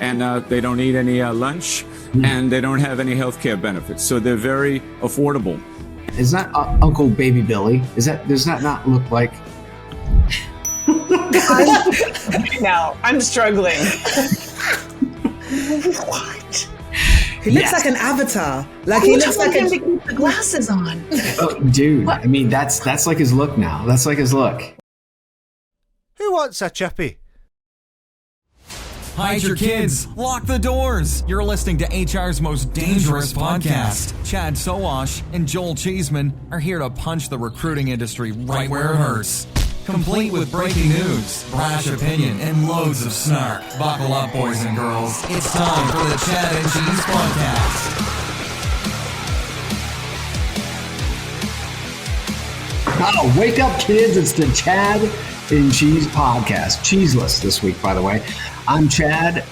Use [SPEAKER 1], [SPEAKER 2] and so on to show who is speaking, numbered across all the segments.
[SPEAKER 1] and they don't eat any lunch, and they don't have any health care benefits. So they're very affordable.
[SPEAKER 2] Is that Uncle Baby Billy? Does that not look like?
[SPEAKER 3] No, I'm struggling.
[SPEAKER 4] What? He looks like an avatar. Like he looks like
[SPEAKER 3] him to keep the glasses on.
[SPEAKER 2] Oh, dude, I mean that's like his look now. That's like his look.
[SPEAKER 5] Who wants a chippy?
[SPEAKER 6] Hide your kids. Lock the doors. You're listening to HR's most dangerous podcast. Chad Sowash and Joel Cheeseman are here to punch the recruiting industry right where it hurts. Complete with breaking news, brash opinion, and loads of snark. Buckle up, boys and girls. It's time for the Chad and Cheese Podcast.
[SPEAKER 2] Oh, wake up, kids. It's the Chad and Cheese Podcast. Cheeseless this week, by the way. I'm Chad,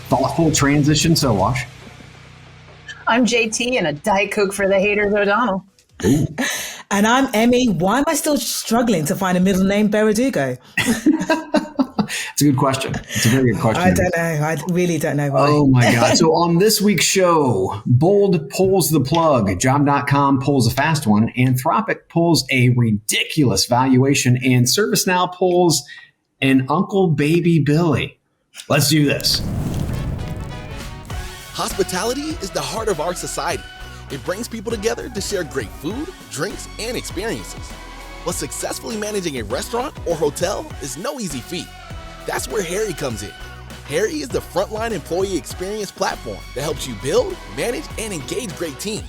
[SPEAKER 2] thoughtful transition Sowash.
[SPEAKER 3] I'm JT and a Diet Coke for the haters, O'Donnell.
[SPEAKER 2] Ooh.
[SPEAKER 4] And I'm Emmy. Why am I still struggling to find a middle name, Berradugo?
[SPEAKER 2] It's a good question. It's a very good question.
[SPEAKER 4] I don't know. I really don't know why.
[SPEAKER 2] Oh my God. So on this week's show, BOLD pulls the plug, Job.com pulls a fast one, Anthropic pulls a ridiculous valuation, and ServiceNow pulls an Uncle Baby Billy. Let's do this.
[SPEAKER 7] Hospitality is the heart of our society. It brings people together to share great food, drinks, and experiences. But successfully managing a restaurant or hotel is no easy feat. That's where Harry comes in. Harry is the frontline employee experience platform that helps you build, manage, and engage great teams.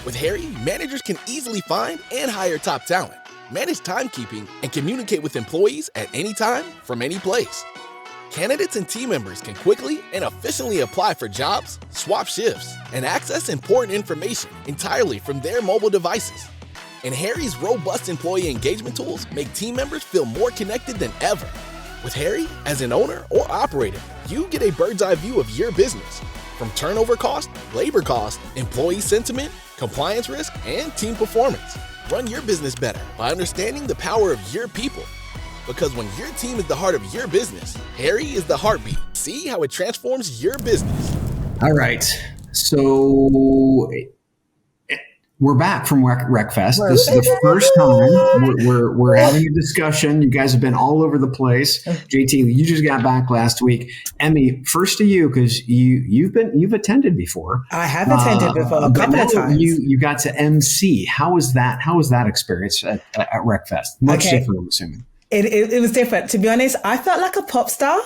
[SPEAKER 7] With Harry, managers can easily find and hire top talent, manage timekeeping, and communicate with employees at any time from any place. Candidates and team members can quickly and efficiently apply for jobs, swap shifts, and access important information entirely from their mobile devices. And Harry's robust employee engagement tools make team members feel more connected than ever. With Harry, as an owner or operator, you get a bird's eye view of your business, from turnover cost, labor cost, employee sentiment, compliance risk, and team performance. Run your business better by understanding the power of your people. Because when your team is the heart of your business, Harry is the heartbeat. See how it transforms your business.
[SPEAKER 2] All right. So we're back from RecFest. This is the first time we're having a discussion. You guys have been all over the place. JT, you just got back last week. Emmy, first to you, because you've attended before.
[SPEAKER 4] I have attended before a couple of times.
[SPEAKER 2] You got to MC. How was that experience at RecFest? Much different, I'm assuming.
[SPEAKER 4] It was different. To be honest, I felt like a pop star.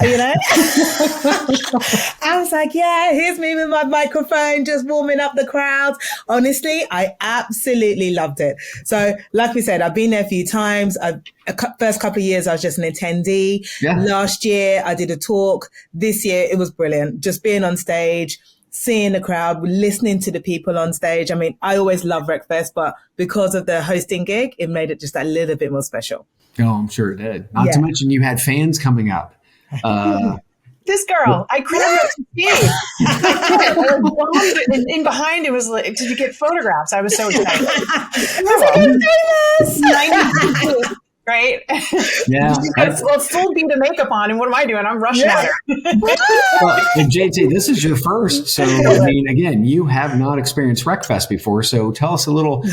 [SPEAKER 4] You know, I was like, yeah, here's me with my microphone, just warming up the crowd. Honestly, I absolutely loved it. So like we said, I've been there a few times. First couple of years, I was just an attendee. Yeah. Last year, I did a talk. This year, it was brilliant. Just being on stage, seeing the crowd, listening to the people on stage. I mean, I always love RecFest, but because of the hosting gig, it made it just a little bit more special.
[SPEAKER 2] Oh, I'm sure it did. Not to mention you had fans coming up.
[SPEAKER 3] This girl, I cried in behind it was like, did you get photographs? I was so excited. Right?
[SPEAKER 2] Yeah.
[SPEAKER 3] Well, full beat of makeup on, and what am I doing? I'm rushing at her.
[SPEAKER 2] Well, and JT, this is your first. So, I mean, again, you have not experienced RecFest before. So tell us a little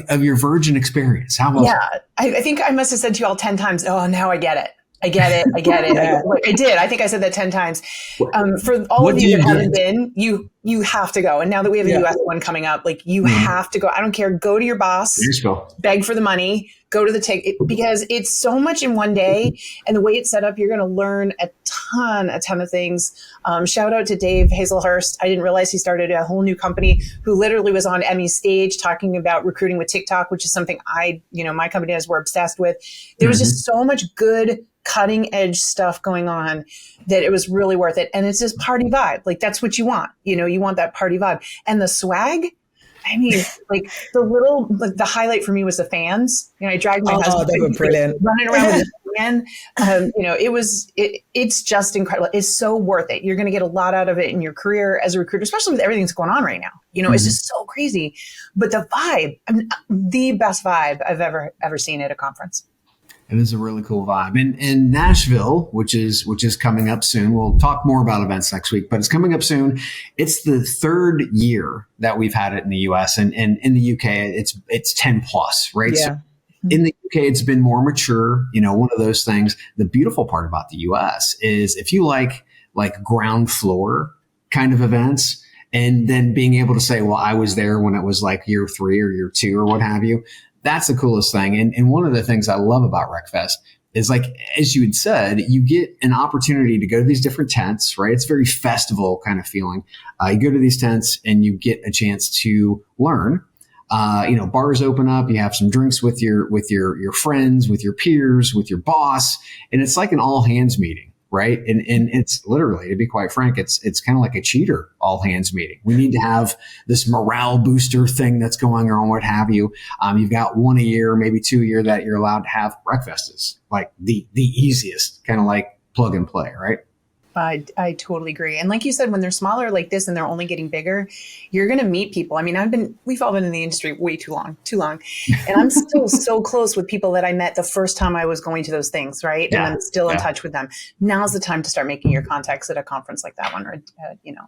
[SPEAKER 2] of your virgin experience. How was it?
[SPEAKER 3] I think I must have said to you all 10 times, oh, now I get it. I get it. Yeah. I did. I think I said that 10 times. For all of you that haven't been, you have to go. And now that we have a US one coming up, like you have to go. I don't care. Go to your boss, beg for the money, go to the ticket, because it's so much in one day. And the way it's set up, you're going to learn a ton of things. Shout out to Dave Hazelhurst. I didn't realize he started a whole new company who literally was on Emmy's stage talking about recruiting with TikTok, which is something my company and we're obsessed with. There was just so much good cutting edge stuff going on that it was really worth it. And it's this party vibe. Like that's what you want. You want that party vibe. And the swag, I mean, like the highlight for me was the fans. I dragged my husband.
[SPEAKER 4] They were brilliant.
[SPEAKER 3] Running around with his fan. It's just incredible. It's so worth it. You're going to get a lot out of it in your career as a recruiter, especially with everything that's going on right now. It's just so crazy. But the vibe, the best vibe I've ever seen at a conference.
[SPEAKER 2] It is a really cool vibe. In Nashville, which is coming up soon. We'll talk more about events next week, but it's coming up soon. It's the third year that we've had it in the US, and in the UK, it's 10 plus, right?
[SPEAKER 4] Yeah.
[SPEAKER 2] So in the UK, it's been more mature, one of those things. The beautiful part about the US is if you like ground floor kind of events, and then being able to say, well, I was there when it was like year 3 or year 2 or what have you. That's the coolest thing. And one of the things I love about RecFest is, like, as you had said, you get an opportunity to go to these different tents, right? It's very festival kind of feeling. You go to these tents and you get a chance to learn. Bars open up, you have some drinks with your friends, with your peers, with your boss. And it's like an all hands meeting. Right. And it's literally, to be quite frank, it's kind of like a cheater all hands meeting. We need to have this morale booster thing that's going on, what have you. You've got 1 a year, maybe 2 a year that you're allowed to have. RecFest is like the easiest, kind of like plug and play, right?
[SPEAKER 3] I totally agree. And like you said, when they're smaller like this and they're only getting bigger, you're going to meet people. I mean, we've all been in the industry way too long. And I'm still so close with people that I met the first time I was going to those things. Right.
[SPEAKER 2] Yeah.
[SPEAKER 3] And I'm still in touch with them. Now's the time to start making your contacts at a conference like that one, or,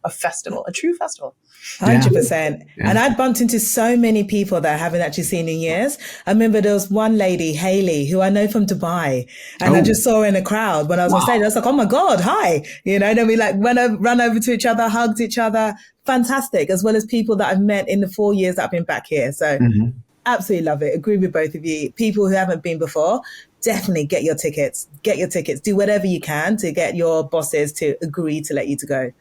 [SPEAKER 3] a festival, a true festival.
[SPEAKER 4] 100%. Yeah. And I bumped into so many people that I haven't actually seen in years. I remember there was one lady, Haley, who I know from Dubai, and I just saw her in a crowd when I was on stage. I was like, oh my God, hi. Then we run over to each other, hugged each other. Fantastic. As well as people that I've met in the 4 years that I've been back here. So absolutely love it. Agree with both of you. People who haven't been before, definitely get your tickets. Do whatever you can to get your bosses to agree to let you to go.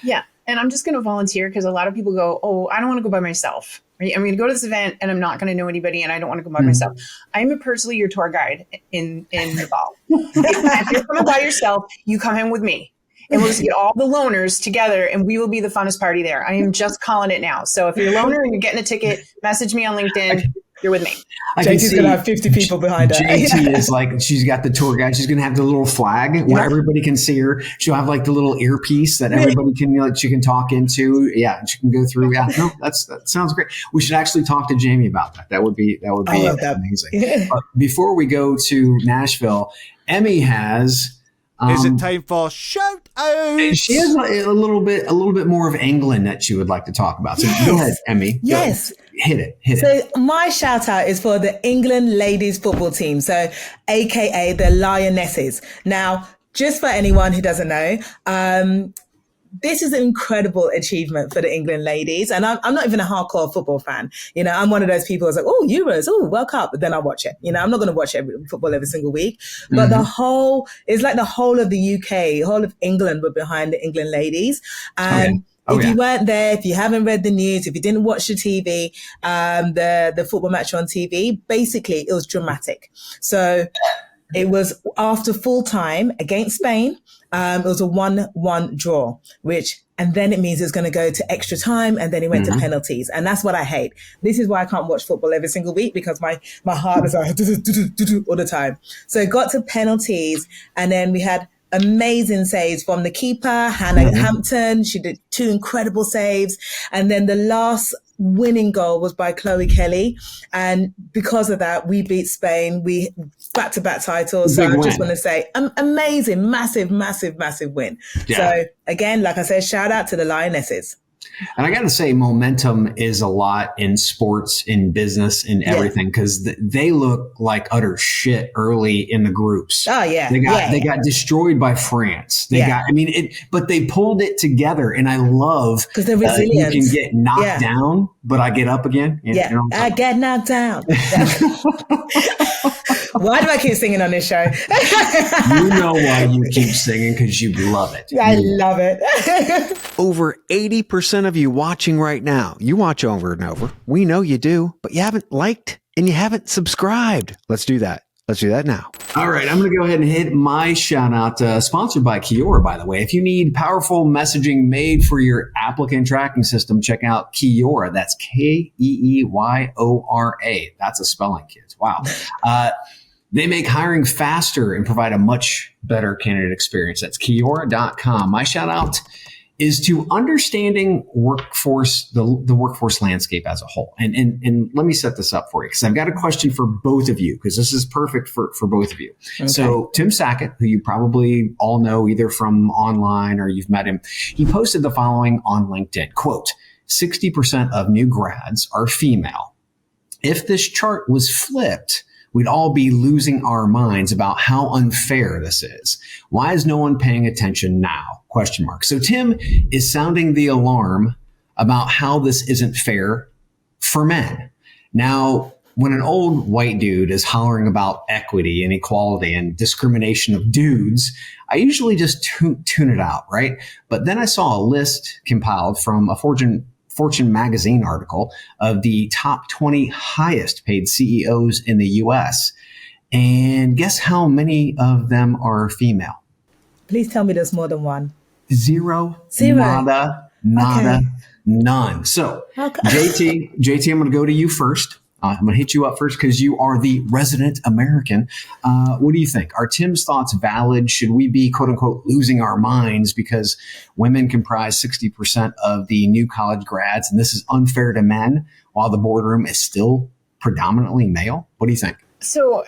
[SPEAKER 3] Yeah. And I'm just going to volunteer, because a lot of people go, oh, I don't want to go by myself. Right? I'm going to go to this event and I'm not going to know anybody and I don't want to go by myself. I'm personally your tour guide in Nepal. If you're coming by yourself, you come in with me. And we'll just get all the loners together and we will be the funnest party there. I am just calling it now. So if you're a loner and you're getting a ticket, message me on LinkedIn. You're with me.
[SPEAKER 4] JT's going to have 50 people behind her.
[SPEAKER 2] JT is like, she's got the tour guide. She's going to have the little flag where everybody can see her. She'll have like the little earpiece that everybody can, she can talk into. Yeah. She can go through. Yeah. No, that sounds great. We should actually talk to Jamie about that. That would be amazing.
[SPEAKER 4] Yeah.
[SPEAKER 2] But before we go to Nashville, Emmy has...
[SPEAKER 5] Is it time for shout out?
[SPEAKER 2] She has a little bit more of England that she would like to talk about. So go ahead, Emmy.
[SPEAKER 4] Yes.
[SPEAKER 2] Hit it.
[SPEAKER 4] So my shout out is for the England ladies football team. So AKA the Lionesses. Now, just for anyone who doesn't know, this is an incredible achievement for the England ladies. And I'm not even a hardcore football fan. I'm one of those people who's like, oh, Euros, oh, World Cup. But then I watch it. I'm not going to watch football every single week. But it's like the whole of the UK, whole of England were behind the England ladies. And if you weren't there, if you haven't read the news, if you didn't watch the TV, the football match on TV, basically it was dramatic. So it was after full time against Spain. It was a 1-1 draw, and then it means it's going to go to extra time, and then it went to penalties. And that's what I hate. This is why I can't watch football every single week, because my heart is like all the time. So it got to penalties, and then we had amazing saves from the keeper, Hannah Hampton. She did 2 incredible saves. And then the last winning goal was by Chloe Kelly. And because of that, we beat Spain. We back-to-back titles. So I just want to say amazing, massive, massive, massive win. Yeah. So again, like I said, shout out to the Lionesses.
[SPEAKER 2] And I got to say, momentum is a lot in sports, in business, in everything, because they look like utter shit early in the groups.
[SPEAKER 4] Oh yeah,
[SPEAKER 2] they got destroyed by France. But they pulled it together, and I love
[SPEAKER 4] because they're resilient.
[SPEAKER 2] You can get knocked down, but I get up again.
[SPEAKER 4] I get knocked down. Why do I keep singing on this show?
[SPEAKER 2] You know why you keep singing, because you love it.
[SPEAKER 4] I love it.
[SPEAKER 8] Over 80% of you watching right now, you watch over and over. We know you do, but you haven't liked and you haven't subscribed. Let's do that. Let's do that now.
[SPEAKER 2] All right. I'm going to go ahead and hit my shout out, sponsored by Kiora, by the way. If you need powerful messaging made for your applicant tracking system, check out Kiora. That's Keeyora. That's a spelling, kids. Wow. They make hiring faster and provide a much better candidate experience. That's Kiora.com. My shout out is to understanding the workforce landscape as a whole. And let me set this up for you, because I've got a question for both of you, because this is perfect for both of you. Okay. So Tim Sackett, who you probably all know either from online or you've met him, he posted the following on LinkedIn, quote, 60% of new grads are female. If this chart was flipped, we'd all be losing our minds about how unfair this is. Why is no one paying attention now? Question mark. So Tim is sounding the alarm about how this isn't fair for men. Now, when an old white dude is hollering about equity and equality and discrimination of dudes, I usually just tune it out, right? But then I saw a list compiled from a Fortune magazine article of the top 20 highest paid CEOs in the US. And guess how many of them are female?
[SPEAKER 4] Please tell me there's more than one.
[SPEAKER 2] Zero. Nada, okay. None. So JT, I'm going to go to you first. I'm going to hit you up first because you are the resident American. What do you think? Are Tim's thoughts valid? Should we be, quote unquote, losing our minds because women comprise 60% of the new college grads and this is unfair to men while the boardroom is still predominantly male? What do you think?
[SPEAKER 3] So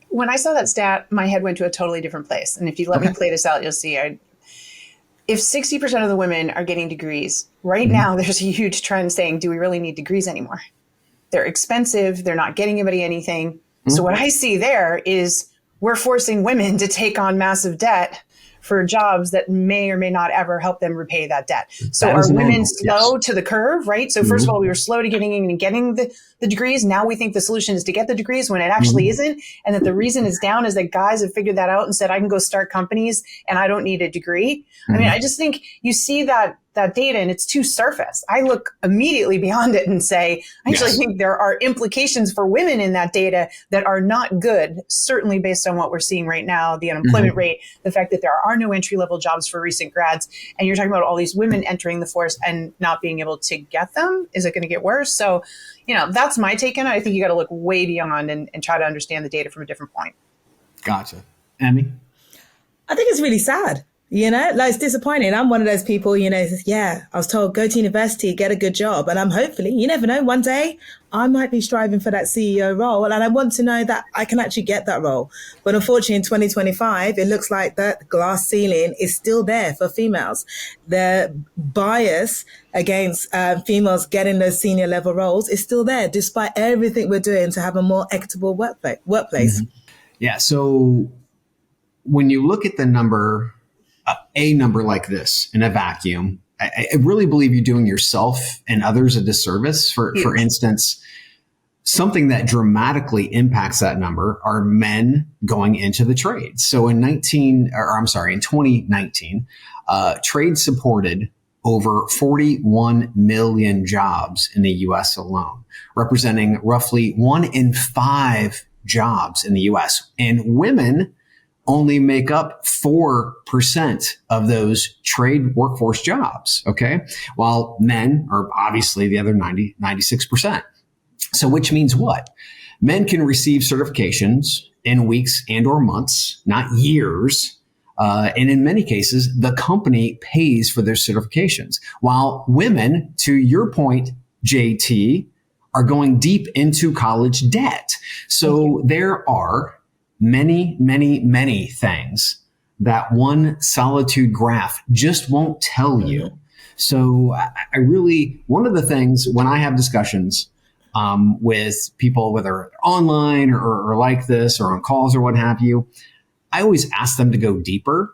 [SPEAKER 3] when I saw that stat, my head went to a totally different place. And if you let me play this out, you'll see if 60% of the women are getting degrees, right now there's a huge trend saying, do we really need degrees anymore? They're expensive. They're not getting anybody anything. So what I see there is we're forcing women to take on massive debt for jobs that may or may not ever help them repay that debt. So are women slow to the curve, right? So first of all, we were slow to getting in and getting the degrees. Now we think the solution is to get the degrees when it actually isn't. And that the reason is down is that guys have figured that out and said, I can go start companies and I don't need a degree. I mean, I just think you see that data and it's too surface. I look immediately beyond it and say, I actually think there are implications for women in that data that are not good, certainly based on what we're seeing right now, the unemployment rate, the fact that there are no entry-level jobs for recent grads. And you're talking about all these women entering the force and not being able to get them. Is it going to get worse? So, that's my take on it. I think you got to look way beyond and try to understand the data from a different point.
[SPEAKER 2] Gotcha. Emmy?
[SPEAKER 4] I think it's really sad. It's disappointing. I'm one of those people, says, I was told, go to university, get a good job. And I'm hopefully, you never know, one day I might be striving for that CEO role. And I want to know that I can actually get that role. But unfortunately, in 2025, it looks like that glass ceiling is still there for females. The bias against females getting those senior level roles is still there, despite everything we're doing to have a more equitable workplace.
[SPEAKER 2] Yeah. So when you look at the number, a number like this in a vacuum, I really believe you're doing yourself and others a disservice. For instance, something that dramatically impacts that number are men going into the trades. So in 2019, trade supported over 41 million jobs in the U.S. alone, representing roughly 1 in 5 jobs in the U.S. And women only make up 4% of those trade workforce jobs. Okay. While men are obviously the other 96%. So which means what? Men can receive certifications in weeks and or months, not years. And in many cases, the company pays for their certifications, while women, to your point, JT, are going deep into college debt. So there are many, many, many things that one solitude graph just won't tell you. So I really, one of the things when I have discussions with people, whether online or like this or on calls or what have you, I always ask them to go deeper.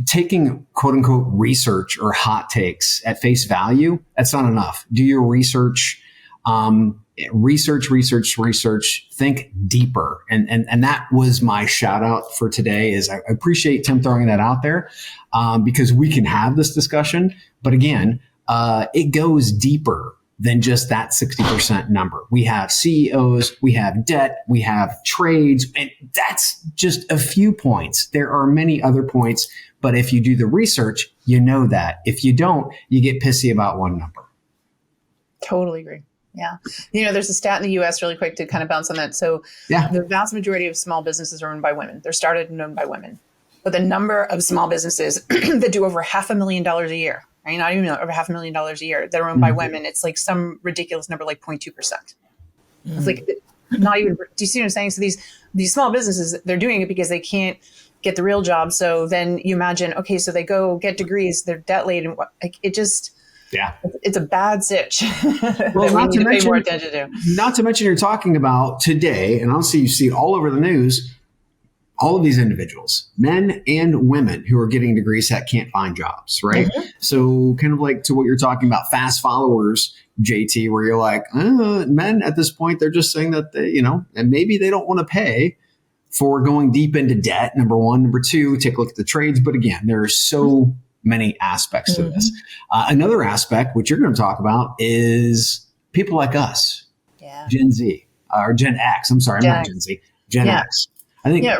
[SPEAKER 2] Taking quote unquote research or hot takes at face value, that's not enough. Do your research. Research, think deeper. And that was my shout out for today is I appreciate Tim throwing that out there, because we can have this discussion. But again, it goes deeper than just that 60% number. We have CEOs, we have debt, we have trades, and that's just a few points. There are many other points, but if you do the research, you know that. If you don't, you get pissy about one number.
[SPEAKER 3] Totally agree. Yeah. There's a stat in the US really quick to kind of bounce on that. So the vast majority of small businesses are owned by women. They're started and owned by women. but the number of small businesses that do over $500,000 a year, right? Not even over $500,000 a year that are owned by women. It's like some ridiculous number, like 0.2%. It's like not even, do you see what I'm saying? So these small businesses, they're doing it because they can't get the real job. So then you imagine, okay, so they go get degrees, they're debt laden. Like it just, it's a bad sitch.
[SPEAKER 2] Well,
[SPEAKER 3] that we need to pay more attention to.
[SPEAKER 2] Not to mention, you're talking about today, and I'll you see all over the news, all of these individuals, men and women who are getting degrees that can't find jobs, right? So kind of like to what you're talking about, fast followers, JT, where you're like, men at this point, they're just saying that, they, and maybe they don't want to pay for going deep into debt, number one. Number two, take a look at the trades. But again, there are so many aspects to this. Another aspect, which you're going to talk about, is people like us, Gen Z, or Gen X. I'm sorry, I'm not Gen Z, Gen X. I think
[SPEAKER 3] I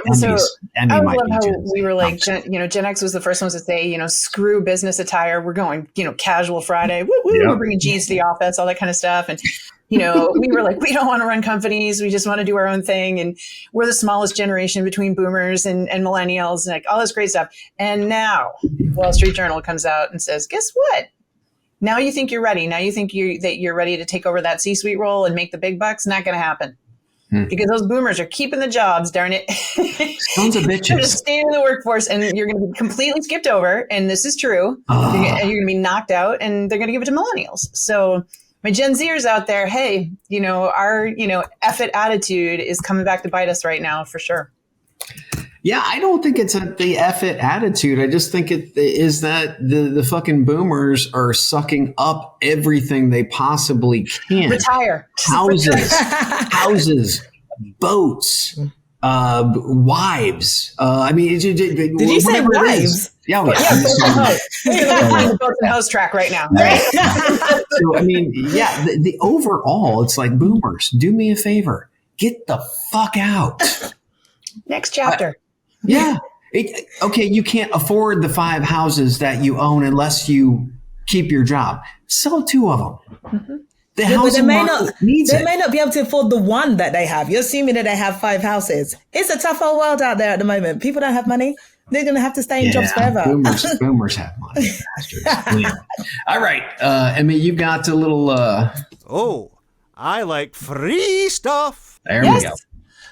[SPEAKER 3] love how we were like, Gen X was the first ones to say, screw business attire. We're going, casual Friday. Woo, woo, we're bringing jeans to the office, all that kind of stuff. And, we were like, we don't want to run companies. We just want to do our own thing. And we're the smallest generation between boomers and millennials and like all this great stuff. And now Wall Street Journal comes out and says, guess what? Now you think you're ready. Now you think that you're ready to take over that C-suite role and make the big bucks. Not going to happen. Because those boomers are keeping the jobs, darn it.
[SPEAKER 2] Sons of bitches.
[SPEAKER 3] They're just staying in the workforce and you're going to be completely skipped over. And this is true. You're going to be knocked out and they're going to give it to millennials. So my Gen Zers out there, hey, our, F it attitude is coming back to bite us right now for sure.
[SPEAKER 2] Yeah, I don't think it's the F it attitude. I just think it is that the fucking boomers are sucking up everything they possibly can.
[SPEAKER 3] Retire.
[SPEAKER 2] Houses, boats, wives. I mean, did
[SPEAKER 4] you say wives?
[SPEAKER 2] Yeah.
[SPEAKER 3] The boats and house track right now, right?
[SPEAKER 2] So, I mean, the overall, it's like boomers, do me a favor. Get the fuck out.
[SPEAKER 3] Next chapter.
[SPEAKER 2] Okay, you can't afford the 5 houses that you own unless you keep your job. Sell 2 of them. The housing market needs it.
[SPEAKER 4] They may not be able to afford the one that they have. You're assuming that they have 5 houses. It's a tough old world out there at the moment. People don't have money. They're going to have to stay in jobs forever.
[SPEAKER 2] Boomers have money. All right. Emmy, you got a little...
[SPEAKER 5] I like free stuff.
[SPEAKER 2] There we go.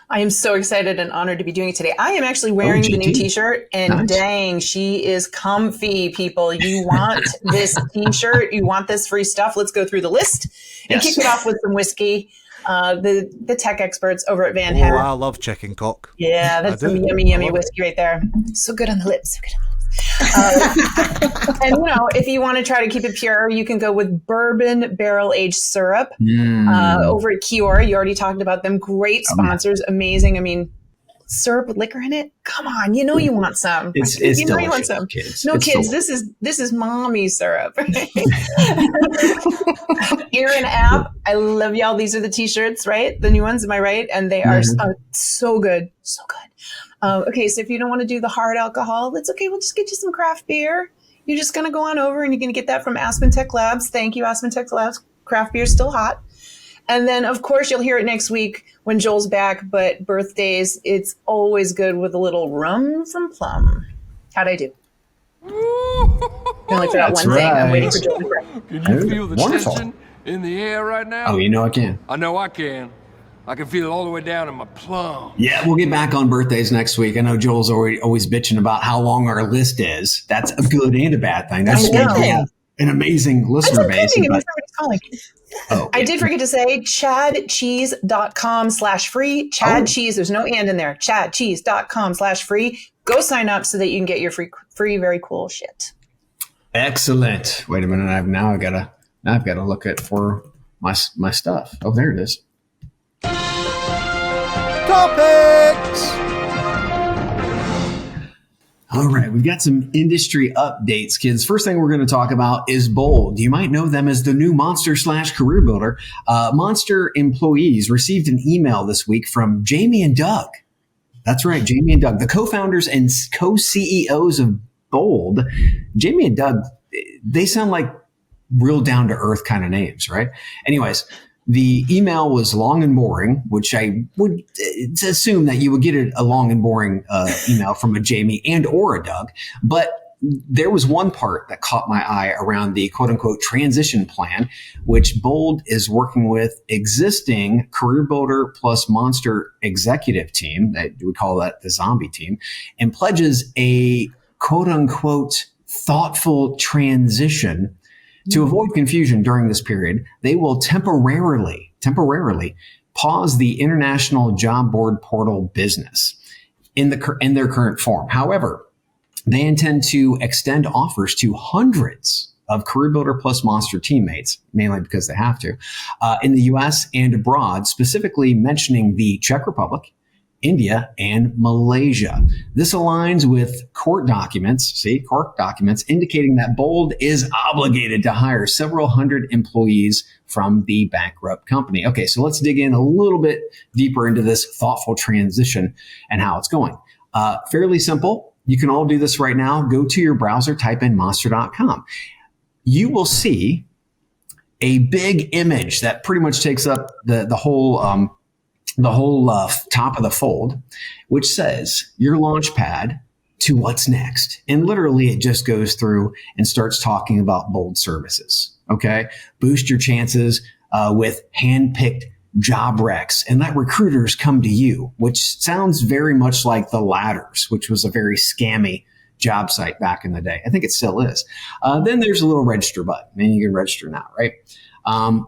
[SPEAKER 3] I am so excited and honored to be doing it today. I am actually wearing the new t-shirt and dang, she is comfy, people. You want this t-shirt? You want this free stuff? Let's go through the list and kick it off with some whiskey. The tech experts over at Van Hatter.
[SPEAKER 5] I love chicken cock.
[SPEAKER 3] Yeah, that's some yummy whiskey right there. So good on the lips. So good on the lips. And if you want to try to keep it pure, you can go with bourbon barrel aged syrup over at Kiora. You already talked about them. Great sponsors, amazing. I mean, syrup with liquor in it. Come on, you want some.
[SPEAKER 2] It's
[SPEAKER 3] you know you want some.
[SPEAKER 2] Kids.
[SPEAKER 3] No,
[SPEAKER 2] it's
[SPEAKER 3] kids. This is mommy syrup. Erin app. I love y'all. These are the t-shirts, right? The new ones. Am I right? And they are so good, so good. Okay, so if you don't want to do the hard alcohol, that's okay. We'll just get you some craft beer. You're just going to go on over and you're going to get that from Aspen Tech Labs. Thank you, Aspen Tech Labs. Craft beer is still hot. And then, of course, you'll hear it next week when Joel's back. But birthdays, it's always good with a little rum from Plum. How'd I do? I only forgot one thing. I'm waiting for Joel to pray.
[SPEAKER 9] Can you feel the tension in the air right now?
[SPEAKER 2] Oh, I can.
[SPEAKER 9] I know I can. I can feel it all the way down in my plum.
[SPEAKER 2] Yeah, we'll get back on birthdays next week. I know Joel's always bitching about how long our list is. That's a good and a bad thing. That's good. We have an amazing listener base.
[SPEAKER 3] I did forget to say chadcheese.com/free. Chad Cheese. There's no and in there. chadcheese.com/free. Go sign up so that you can get your free very cool shit.
[SPEAKER 2] Excellent. Wait a minute. I've got to look at for my stuff. Oh, there it is.
[SPEAKER 5] Topics.
[SPEAKER 2] All right, we've got some industry updates, kids. First thing we're going to talk about is BOLD. You might know them as the new Monster /CareerBuilder. Monster employees received an email this week from Jamie and Doug. That's right, Jamie and Doug, the co-founders and co-CEOs of BOLD. Jamie and Doug, they sound like real down-to-earth kind of names, right? Anyways, The email was long and boring, which I would assume that you would get a long and boring email from a Jamie and or a Doug. But there was one part that caught my eye around the quote unquote transition plan, which BOLD is working with existing CareerBuilder plus Monster executive team, that we call that the zombie team, and pledges a quote unquote thoughtful transition. To avoid confusion during this period, they will temporarily pause the international job board portal business in their current form. However, they intend to extend offers to hundreds of CareerBuilder plus Monster teammates, mainly because they have to, in the U.S. and abroad, specifically mentioning the Czech Republic, India, and Malaysia. This aligns with court documents indicating that BOLD is obligated to hire several hundred employees from the bankrupt company. Okay, so let's dig in a little bit deeper into this thoughtful transition and how it's going. Fairly simple. You can all do this right now. Go to your browser, type in monster.com. You will see a big image that pretty much takes up the whole top of the fold, which says your launch pad to what's next. And literally it just goes through and starts talking about BOLD services. Okay. Boost your chances with handpicked job recs and let recruiters come to you, which sounds very much like the Ladders, which was a very scammy job site back in the day. I think it still is. Then there's a little register button and you can register now, right?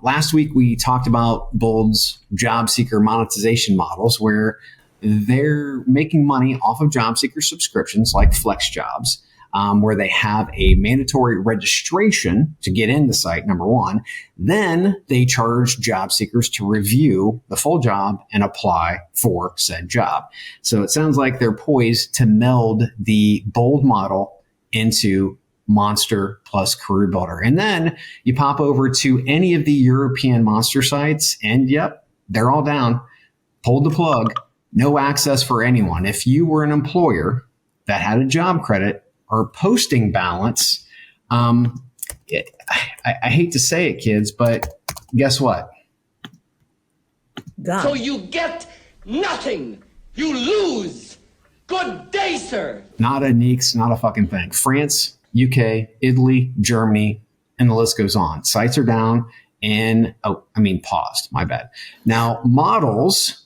[SPEAKER 2] Last week, we talked about BOLD's job seeker monetization models, where they're making money off of job seeker subscriptions like Flex Jobs, where they have a mandatory registration to get in the site, number one. Then they charge job seekers to review the full job and apply for said job. So it sounds like they're poised to meld the BOLD model into Monster plus CareerBuilder. And then you pop over to any of the European Monster sites and yep, they're all down. Pulled the plug. No access for anyone. If you were an employer that had a job credit or posting balance, I hate to say it, kids, but guess what?
[SPEAKER 4] Done.
[SPEAKER 10] So you get nothing. You lose. Good day, sir.
[SPEAKER 2] Not a neeks, not a fucking thing. France, UK, Italy, Germany, and the list goes on. Sites are down and, paused. My bad. Now, models,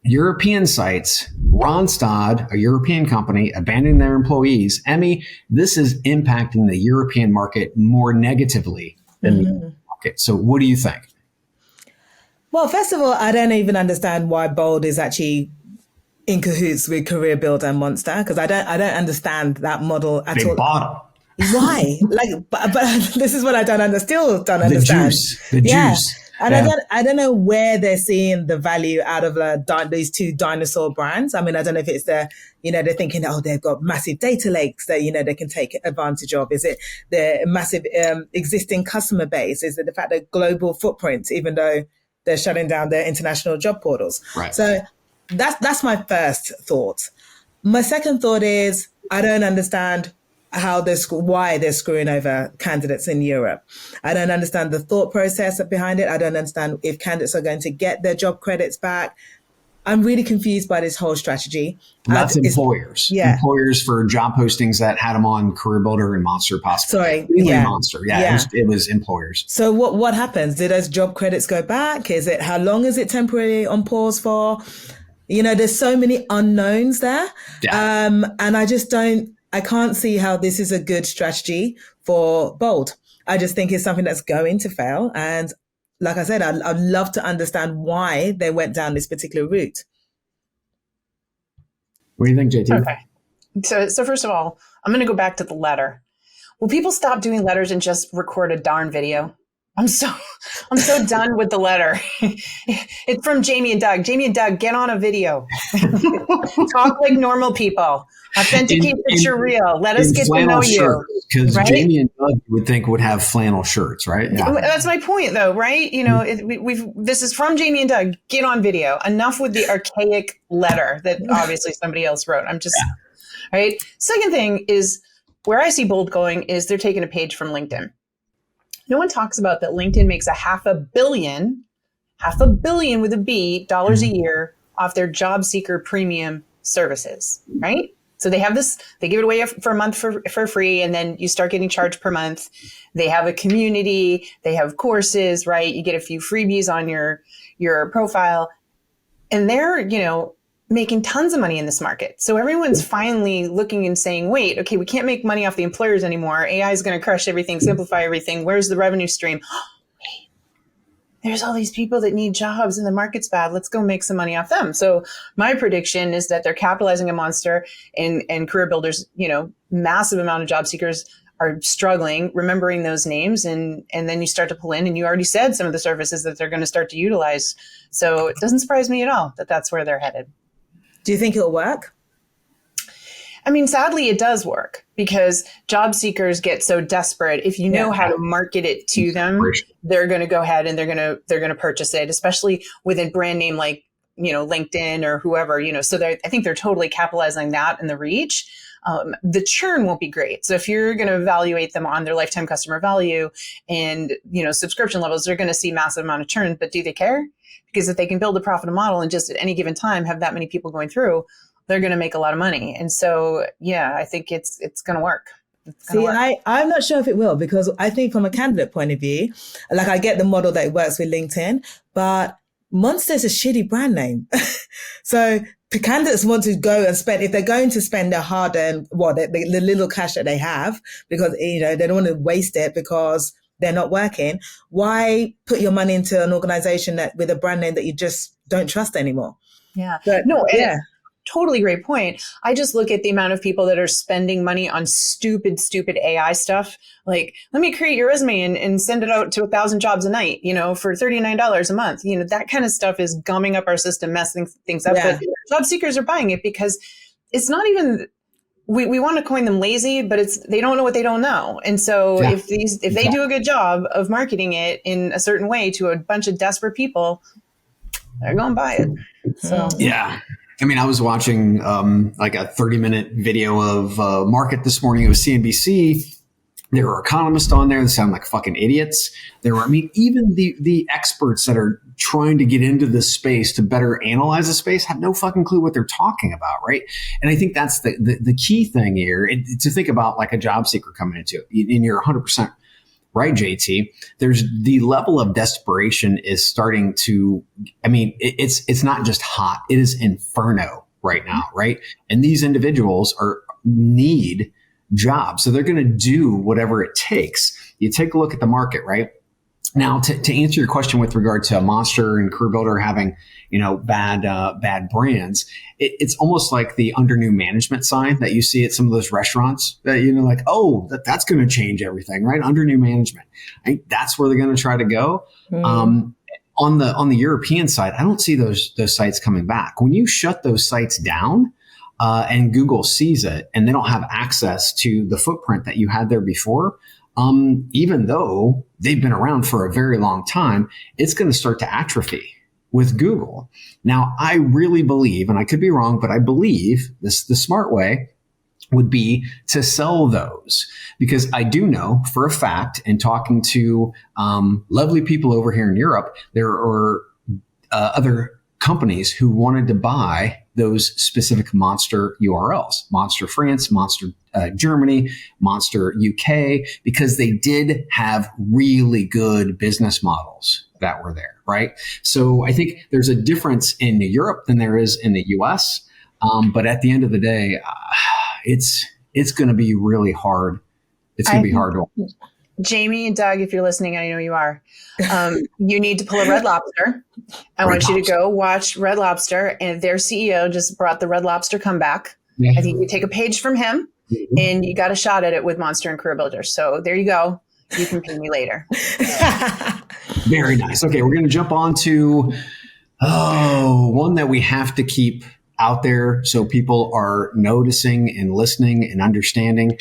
[SPEAKER 2] European sites, Randstad, a European company, abandoning their employees. Emmy, this is impacting the European market more negatively than the market. So what do you think?
[SPEAKER 4] Well, first of all, I don't even understand why BOLD is actually in cahoots with CareerBuilder and Monster, because I don't understand that model at all.
[SPEAKER 2] They bought them.
[SPEAKER 4] Why? But this is what I still don't understand.
[SPEAKER 2] The juice.
[SPEAKER 4] And I don't know where they're seeing the value out of these two dinosaur brands. I mean, I don't know if it's they're thinking, they've got massive data lakes that, they can take advantage of. Is it the massive existing customer base? Is it the fact that global footprint, even though they're shutting down their international job portals?
[SPEAKER 2] Right.
[SPEAKER 4] So that's my first thought. My second thought is I don't understand why they're screwing over candidates in Europe. I don't understand the thought process behind it. I don't understand if candidates are going to get their job credits back. I'm really confused by this whole strategy.
[SPEAKER 2] That's employers. Yeah. Employers for job postings that had them on CareerBuilder and Monster possibly.
[SPEAKER 4] Sorry.
[SPEAKER 2] Monster. Yeah. It was employers.
[SPEAKER 4] So what happens? Do those job credits go back? How long is it temporarily on pause for? There's so many unknowns there. Yeah. And I can't see how this is a good strategy for BOLD. I just think it's something that's going to fail. And like I said, I'd love to understand why they went down this particular route.
[SPEAKER 2] What do you think, JT?
[SPEAKER 3] Okay. So first of all, I'm going to go back to the letter. Will people stop doing letters and just record a darn video? I'm so done with the letter. It's from Jamie and Doug. Jamie and Doug, get on a video. Talk like normal people. Authenticate that you're real. Let us get to know you.
[SPEAKER 2] Because right? Jamie and Doug, you would think, would have flannel shirts, right? Yeah.
[SPEAKER 3] That's my point, though, right? This is from Jamie and Doug. Get on video. Enough with the archaic letter that obviously somebody else wrote. Right? Second thing is where I see BOLD going is they're taking a page from LinkedIn. No one talks about that LinkedIn makes $500 million $500 million with a B dollars a year off their job seeker premium services, right? So they have this, they give it away for a month for free, and then you start getting charged per month. They have a community, they have courses, right? You get a few freebies on your profile, and they're, making tons of money in this market. So everyone's finally looking and saying, wait, okay, we can't make money off the employers anymore. AI is going to crush everything, simplify everything. Where's the revenue stream? Wait, there's all these people that need jobs and the market's bad. Let's go make some money off them. So my prediction is that they're capitalizing on Monster, and CareerBuilder's, massive amount of job seekers are struggling, remembering those names. And then you start to pull in, and you already said some of the services that they're going to start to utilize. So it doesn't surprise me at all that that's where they're headed.
[SPEAKER 4] Do you think it'll work?
[SPEAKER 3] I mean, sadly, it does work, because job seekers get so desperate. If you know how to market it to them, they're going to go ahead and they're going to purchase it, especially with a brand name like, LinkedIn or whoever, so I think they're totally capitalizing that and the reach. The churn won't be great. So if you're going to evaluate them on their lifetime customer value and, subscription levels, they're going to see massive amount of churn, but do they care? Because if they can build a profitable model and just at any given time have that many people going through, they're going to make a lot of money. And so, I think it's going to work.
[SPEAKER 4] I'm not sure if it will, because I think from a candidate point of view, like I get the model that it works with LinkedIn, but Monster is a shitty brand name. So candidates want to go and spend, if they're going to spend their hard-earned, the little cash that they have, because, they don't want to waste it because they're not working. Why put your money into an organization with a brand name that you just don't trust anymore?
[SPEAKER 3] Yeah.
[SPEAKER 4] But,
[SPEAKER 3] totally great point. I just look at the amount of people that are spending money on stupid AI stuff. Like, let me create your resume and send it out to 1,000 jobs a night, for $39 a month. That kind of stuff is gumming up our system, messing things up. Yeah. But job seekers are buying it because it's not even, we want to coin them lazy, but they don't know what they don't know. And so if they do a good job of marketing it in a certain way to a bunch of desperate people, they're going to buy it. So
[SPEAKER 2] yeah. I mean, I was watching like a 30-minute video of market this morning. It was CNBC. There were economists on there that sound like fucking idiots. Even the experts that are trying to get into this space to better analyze the space have no fucking clue what they're talking about, right? And I think that's the key thing here, to think about like a job seeker coming into it. And you're 100% right, JT. There's the level of desperation is starting to, it's not just hot. It is inferno right now, right? And these individuals need jobs. So they're going to do whatever it takes. You take a look at the market, right? Now, to answer your question with regard to Monster and CareerBuilder having, bad brands, it's almost like the under new management sign that you see at some of those restaurants that, like, oh, that's going to change everything, right? Under new management. I think that's where they're going to try to go. On the European side, I don't see those sites coming back. When you shut those sites down, and Google sees it and they don't have access to the footprint that you had there before, even though they've been around for a very long time, it's going to start to atrophy with Google. Now, I really believe, and I could be wrong, but I believe the smart way would be to sell those, because I do know for a fact, in talking to lovely people over here in Europe, there are other companies who wanted to buy those specific Monster URLs, Monster France, Monster Germany, Monster UK, because they did have really good business models that were there, right? So I think there's a difference in Europe than there is in the US. But at the end of the day, it's going to be really hard. It's going to be hard to.
[SPEAKER 3] Jamie and Doug, if you're listening, I know you are, you need to pull a Red Lobster. I want you to go watch Red Lobster, and their CEO just brought the Red Lobster comeback. Yeah. I think you take a page from him, and you got a shot at it with Monster and CareerBuilder. So there you go. You can pay me later.
[SPEAKER 2] Very nice. Okay, we're going to jump on to one that we have to keep out there so people are noticing and listening and understanding.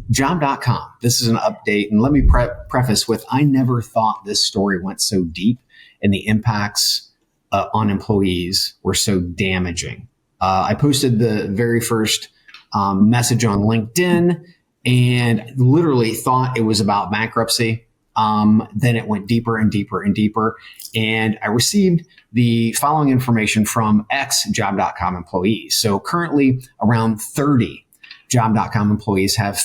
[SPEAKER 2] Job.com. This is an update. And let me preface with, I never thought this story went so deep and the impacts on employees were so damaging. I posted the very first message on LinkedIn and literally thought it was about bankruptcy. then it went deeper and deeper and deeper. And I received the following information from ex-Job.com employees. So currently around 30 Job.com employees have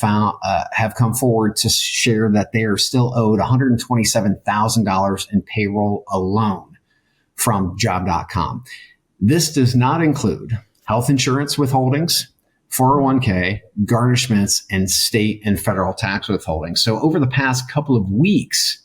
[SPEAKER 2] come forward to share that they are still owed $127,000 in payroll alone from Job.com. This does not include health insurance withholdings, 401k, garnishments, and state and federal tax withholdings. So over the past couple of weeks,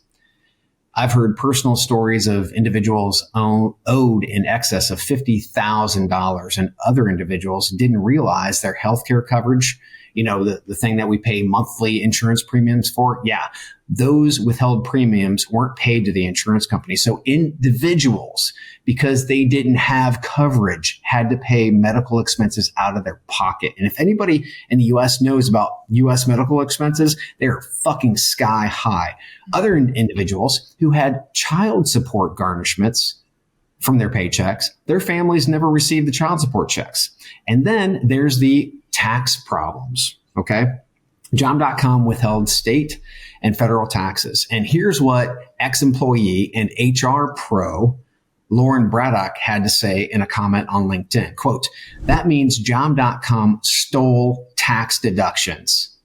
[SPEAKER 2] I've heard personal stories of individuals owed in excess of $50,000, and other individuals didn't realize their healthcare coverage, the thing that we pay monthly insurance premiums for. Yeah, those withheld premiums weren't paid to the insurance company. So individuals, because they didn't have coverage, had to pay medical expenses out of their pocket. And if anybody in the U.S. knows about U.S. medical expenses, they're fucking sky high. Other individuals who had child support garnishments from their paychecks, their families never received the child support checks. And then there's the tax problems. Okay. Job.com withheld state and federal taxes. And here's what ex-employee and HR pro Lauren Braddock had to say in a comment on LinkedIn. Quote, "That means Job.com stole tax deductions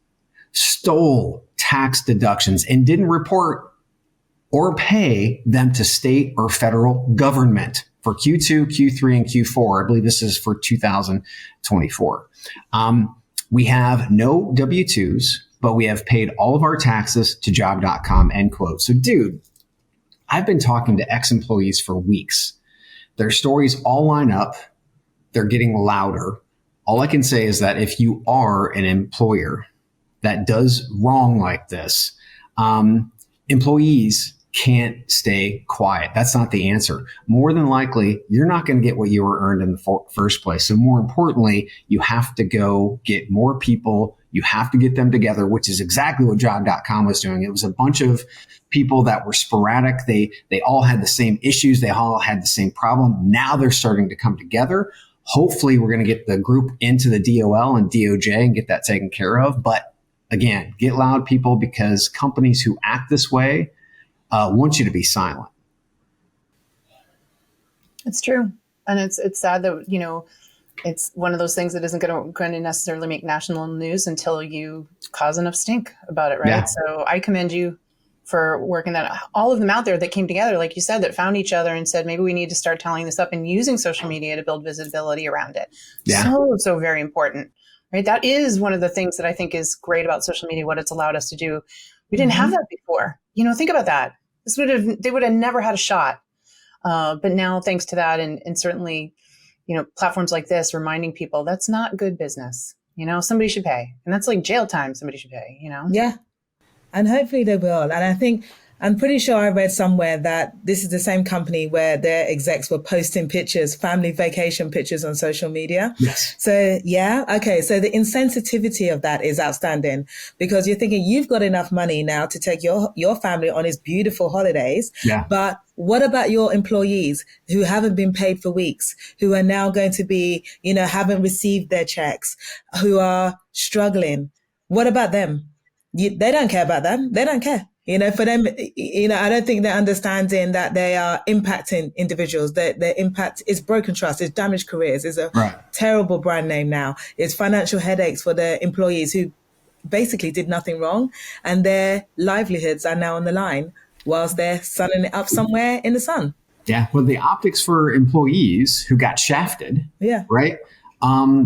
[SPEAKER 2] and didn't report or pay them to state or federal government for Q2, Q3, and Q4. I believe this is for 2024. We have no W-2s, but we have paid all of our taxes to Job.com," end quote. So, dude, I've been talking to ex-employees for weeks. Their stories all line up. They're getting louder. All I can say is that if you are an employer that does wrong like this, employees can't stay quiet. That's not the answer. More than likely, you're not going to get what you were earned in the first place. So more importantly, you have to go get more people. You have to get them together, which is exactly what Job.com was doing. It was a bunch of people that were sporadic. They all had the same issues. They all had the same problem. Now they're starting to come together. Hopefully, we're going to get the group into the DOL and DOJ and get that taken care of. But again, get loud, people, because companies who act this way want you to be silent.
[SPEAKER 3] It's true. And it's sad that, it's one of those things that isn't going to necessarily make national news until you cause enough stink about it, right?
[SPEAKER 2] Yeah.
[SPEAKER 3] So I commend you for working that. All of them out there that came together, like you said, that found each other and said, maybe we need to start telling this up and using social media to build visibility around it.
[SPEAKER 2] Yeah.
[SPEAKER 3] So very important, right? That is one of the things that I think is great about social media, what it's allowed us to do. We didn't have that before. Think about that. They would have never had a shot. But now, thanks to that, and certainly, platforms like this reminding people that's not good business. Somebody should pay, and that's like jail time. Somebody should pay.
[SPEAKER 4] Yeah, and hopefully they will. And I'm pretty sure I read somewhere that this is the same company where their execs were posting pictures, family vacation pictures on social media.
[SPEAKER 2] Yes.
[SPEAKER 4] So, yeah. Okay. So the insensitivity of that is outstanding, because you're thinking you've got enough money now to take your family on these beautiful holidays.
[SPEAKER 2] Yeah.
[SPEAKER 4] But what about your employees who haven't been paid for weeks, who are now going to be, haven't received their checks, who are struggling? What about them? They don't care about them. They don't care. For them, I don't think they're understanding that they are impacting individuals. Their impact is broken trust, it's damaged careers, it's a terrible brand name now. It's financial headaches for the employees who basically did nothing wrong, and their livelihoods are now on the line whilst they're sunning it up somewhere in the sun.
[SPEAKER 2] Yeah. Well, the optics for employees who got shafted.
[SPEAKER 4] Yeah.
[SPEAKER 2] Right.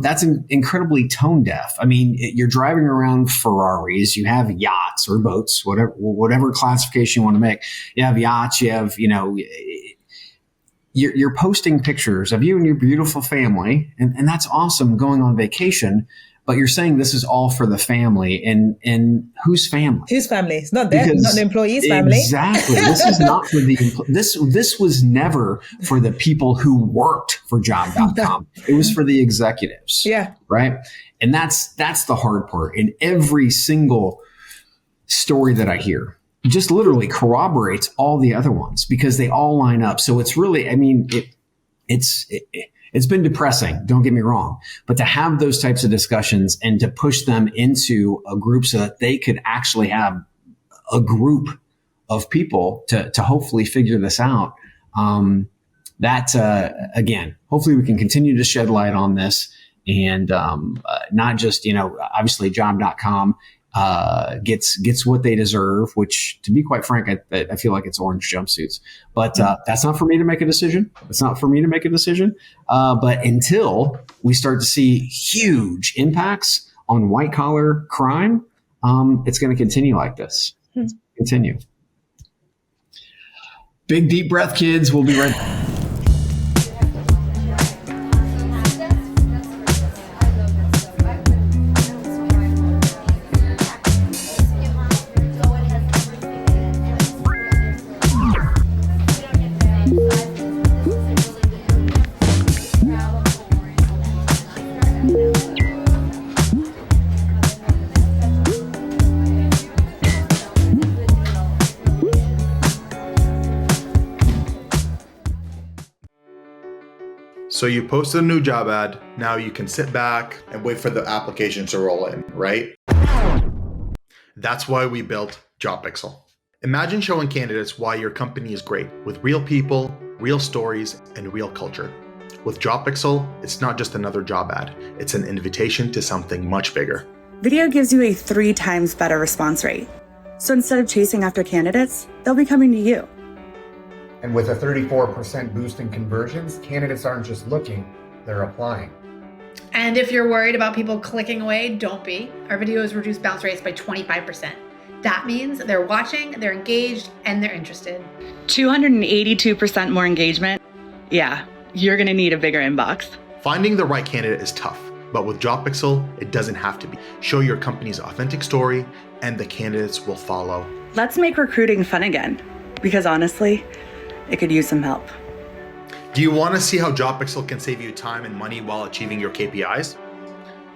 [SPEAKER 2] That's incredibly tone deaf. I mean, you're driving around Ferraris, you have yachts or boats, whatever classification you want to make. You have yachts, you have, you're posting pictures of you and your beautiful family. And that's awesome, going on vacation. But you're saying this is all for the family, and whose family?
[SPEAKER 4] Whose family? It's not not the employee's family.
[SPEAKER 2] Exactly. This is not for this was never for the people who worked for Job.com. It was for the executives.
[SPEAKER 4] Yeah.
[SPEAKER 2] Right. And that's the hard part. And every single story that I hear just literally corroborates all the other ones, because they all line up. So it's really, it's been depressing, don't get me wrong, but to have those types of discussions and to push them into a group so that they could actually have a group of people to hopefully figure this out. Again, hopefully we can continue to shed light on this, and not just, obviously job.com gets what they deserve, which, to be quite frank, I feel like it's orange jumpsuits. But that's not for me to make a decision. It's not for me to make a decision. But until we start to see huge impacts on white collar crime, it's going to continue like this. Continue. Big deep breath, kids. We'll be right back.
[SPEAKER 11] So you posted a new job ad. Now you can sit back and wait for the applications to roll in, right? That's why we built JobPixel. Imagine showing candidates why your company is great with real people, real stories, and real culture. With JobPixel, it's not just another job ad. It's an invitation to something much bigger.
[SPEAKER 12] Video gives you a 3 times better response rate. So instead of chasing after candidates, they'll be coming to you.
[SPEAKER 13] And with a 34% boost in conversions, candidates aren't just looking, they're applying.
[SPEAKER 14] And if you're worried about people clicking away, don't be. Our videos reduce bounce rates by 25%. That means they're watching, they're engaged, and they're interested.
[SPEAKER 12] 282% more engagement. Yeah, you're gonna need a bigger inbox.
[SPEAKER 11] Finding the right candidate is tough, but with JobPixel, it doesn't have to be. Show your company's authentic story, and the candidates will follow.
[SPEAKER 12] Let's make recruiting fun again, because honestly, it could use some help.
[SPEAKER 11] Do you want to see how JobPixel can save you time and money while achieving your KPIs?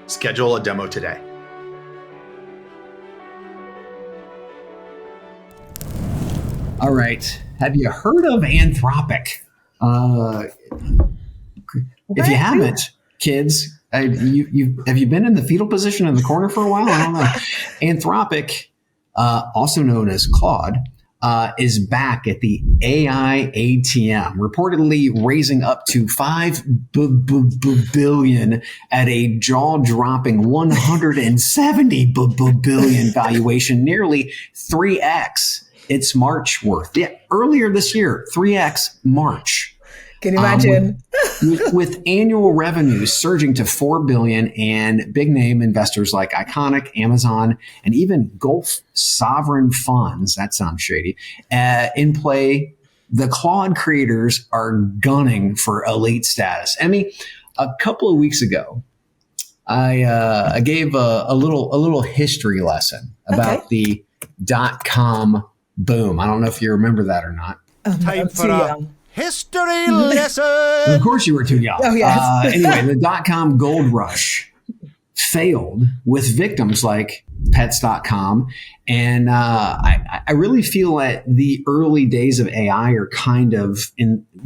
[SPEAKER 11] Schedule a demo today.
[SPEAKER 2] All right. Have you heard of Anthropic? If you haven't, kids, have you been in the fetal position in the corner for a while? I don't know. Anthropic, also known as Claude, is back at the AI ATM, reportedly raising up to $5 billion at a jaw-dropping $170 billion valuation, nearly 3x its March worth. Yeah, earlier this year, 3x March.
[SPEAKER 4] Can you imagine?
[SPEAKER 2] With annual revenues surging to $4 billion, and big name investors like Iconic, Amazon, and even Gulf sovereign funds, that sounds shady, in play, the Claude creators are gunning for elite status. Emmy, a couple of weeks ago, I gave a little history lesson about the .com boom. I don't know if you remember that or not.
[SPEAKER 5] Time for a history lesson.
[SPEAKER 2] Of course you were too young.
[SPEAKER 4] Oh, yes.
[SPEAKER 2] Anyway, the .com gold rush failed with victims like pets.com. And I really feel that the early days of AI are kind of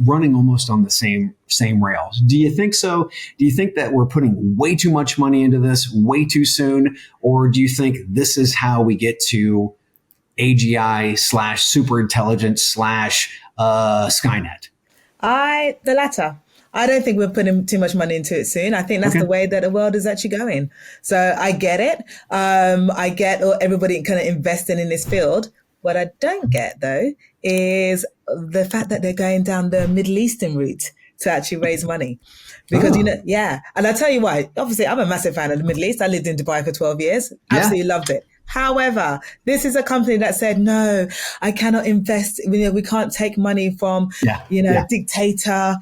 [SPEAKER 2] running almost on the same rails. Do you think so? Do you think that we're putting way too much money into this way too soon? Or do you think this is how we get to AGI / superintelligence / Skynet?
[SPEAKER 4] The latter. I don't think we're putting too much money into it soon. I think that's the way that the world is actually going. So I get it. I get everybody kind of investing in this field. What I don't get, though, is the fact that they're going down the Middle Eastern route to actually raise money. Because, and I'll tell you why. Obviously, I'm a massive fan of the Middle East. I lived in Dubai for 12 years. Absolutely loved it. However, this is a company that said, no, I cannot invest. We can't take money from, dictator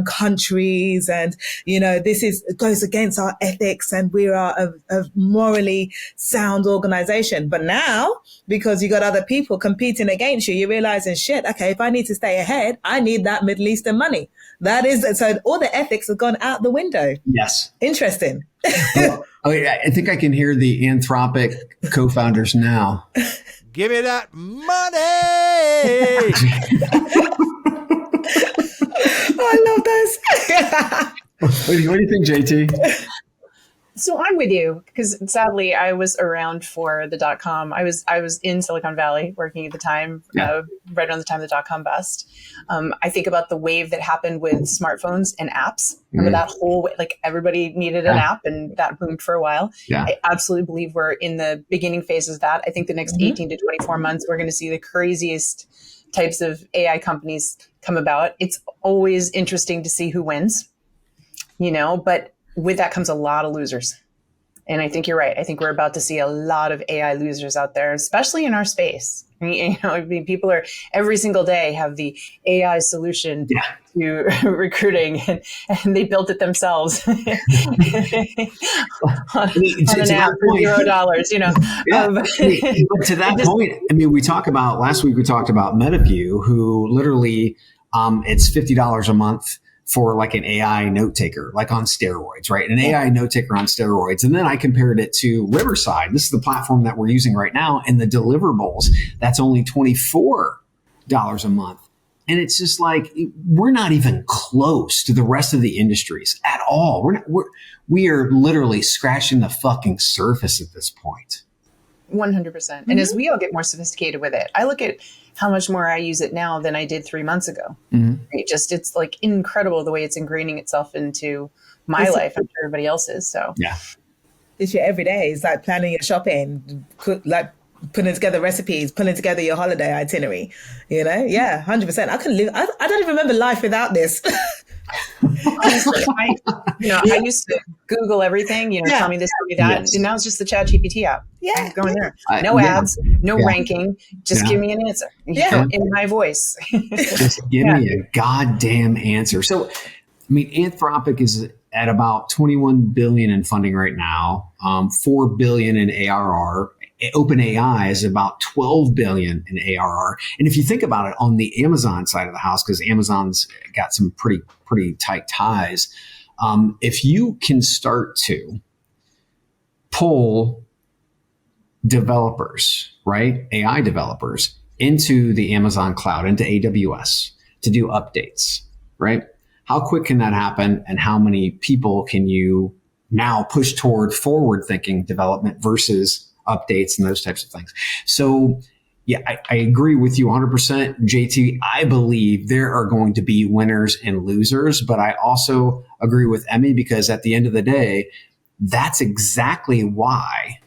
[SPEAKER 4] countries. And, this goes against our ethics, and we are a morally sound organization. But now, because you got other people competing against you, you're realizing, shit, okay, if I need to stay ahead, I need that Middle Eastern money. So all the ethics have gone out the window.
[SPEAKER 2] Yes.
[SPEAKER 4] Interesting.
[SPEAKER 2] I think I can hear the Anthropic co-founders now.
[SPEAKER 5] Give me that money.
[SPEAKER 4] I love this.
[SPEAKER 2] What do you think, JT?
[SPEAKER 3] So I'm with you because sadly I was around for the .com. I was in Silicon Valley working at the time, right around the time of the .com bust. I think about the wave that happened with smartphones and apps. Remember that whole like everybody needed an app, and that boomed for a while.
[SPEAKER 2] Yeah.
[SPEAKER 3] I absolutely believe we're in the beginning phases of that. I think the next 18 to 24 months we're going to see the craziest types of AI companies come about. It's always interesting to see who wins, but with that comes a lot of losers. And I think you're right. I think we're about to see a lot of AI losers out there, especially in our space. People are every single day have the AI solution to recruiting, and they built it themselves on an app for $0.
[SPEAKER 2] But to that point, last week we talked about MetaView, who literally it's $50 a month for like an AI note taker, like on steroids, right? An AI note taker on steroids. And then I compared it to Riverside. This is the platform that we're using right now. And the deliverables, that's only $24 a month. And it's just like, we're not even close to the rest of the industries at all. We are literally scratching the fucking surface at this point.
[SPEAKER 3] 100%. And as we all get more sophisticated with it, I look at how much more I use it now than I did 3 months ago. It's like incredible the way it's ingraining itself into my life and everybody else's. So
[SPEAKER 4] it's your everyday. It's like planning your shopping, like putting together recipes, putting together your holiday itinerary. 100%. I couldn't live. I don't even remember life without this.
[SPEAKER 3] Honestly, I used to Google everything, tell me this, tell me that. And now it's just the ChatGPT app. I'm going there. No ads, no ranking. Just give me an answer in my voice.
[SPEAKER 2] Just give me a goddamn answer. So, Anthropic is at about 21 billion in funding right now, 4 billion in ARR. OpenAI is about 12 billion in ARR. And if you think about it on the Amazon side of the house, because Amazon's got some pretty tight ties, if you can start to pull developers, right, AI developers into the Amazon cloud, into AWS to do updates, right? How quick can that happen? And how many people can you now push toward forward-thinking development versus updates and those types of things? So I agree with you 100%, JT. I believe there are going to be winners and losers, but I also agree with Emmy because at the end of the day, that's exactly why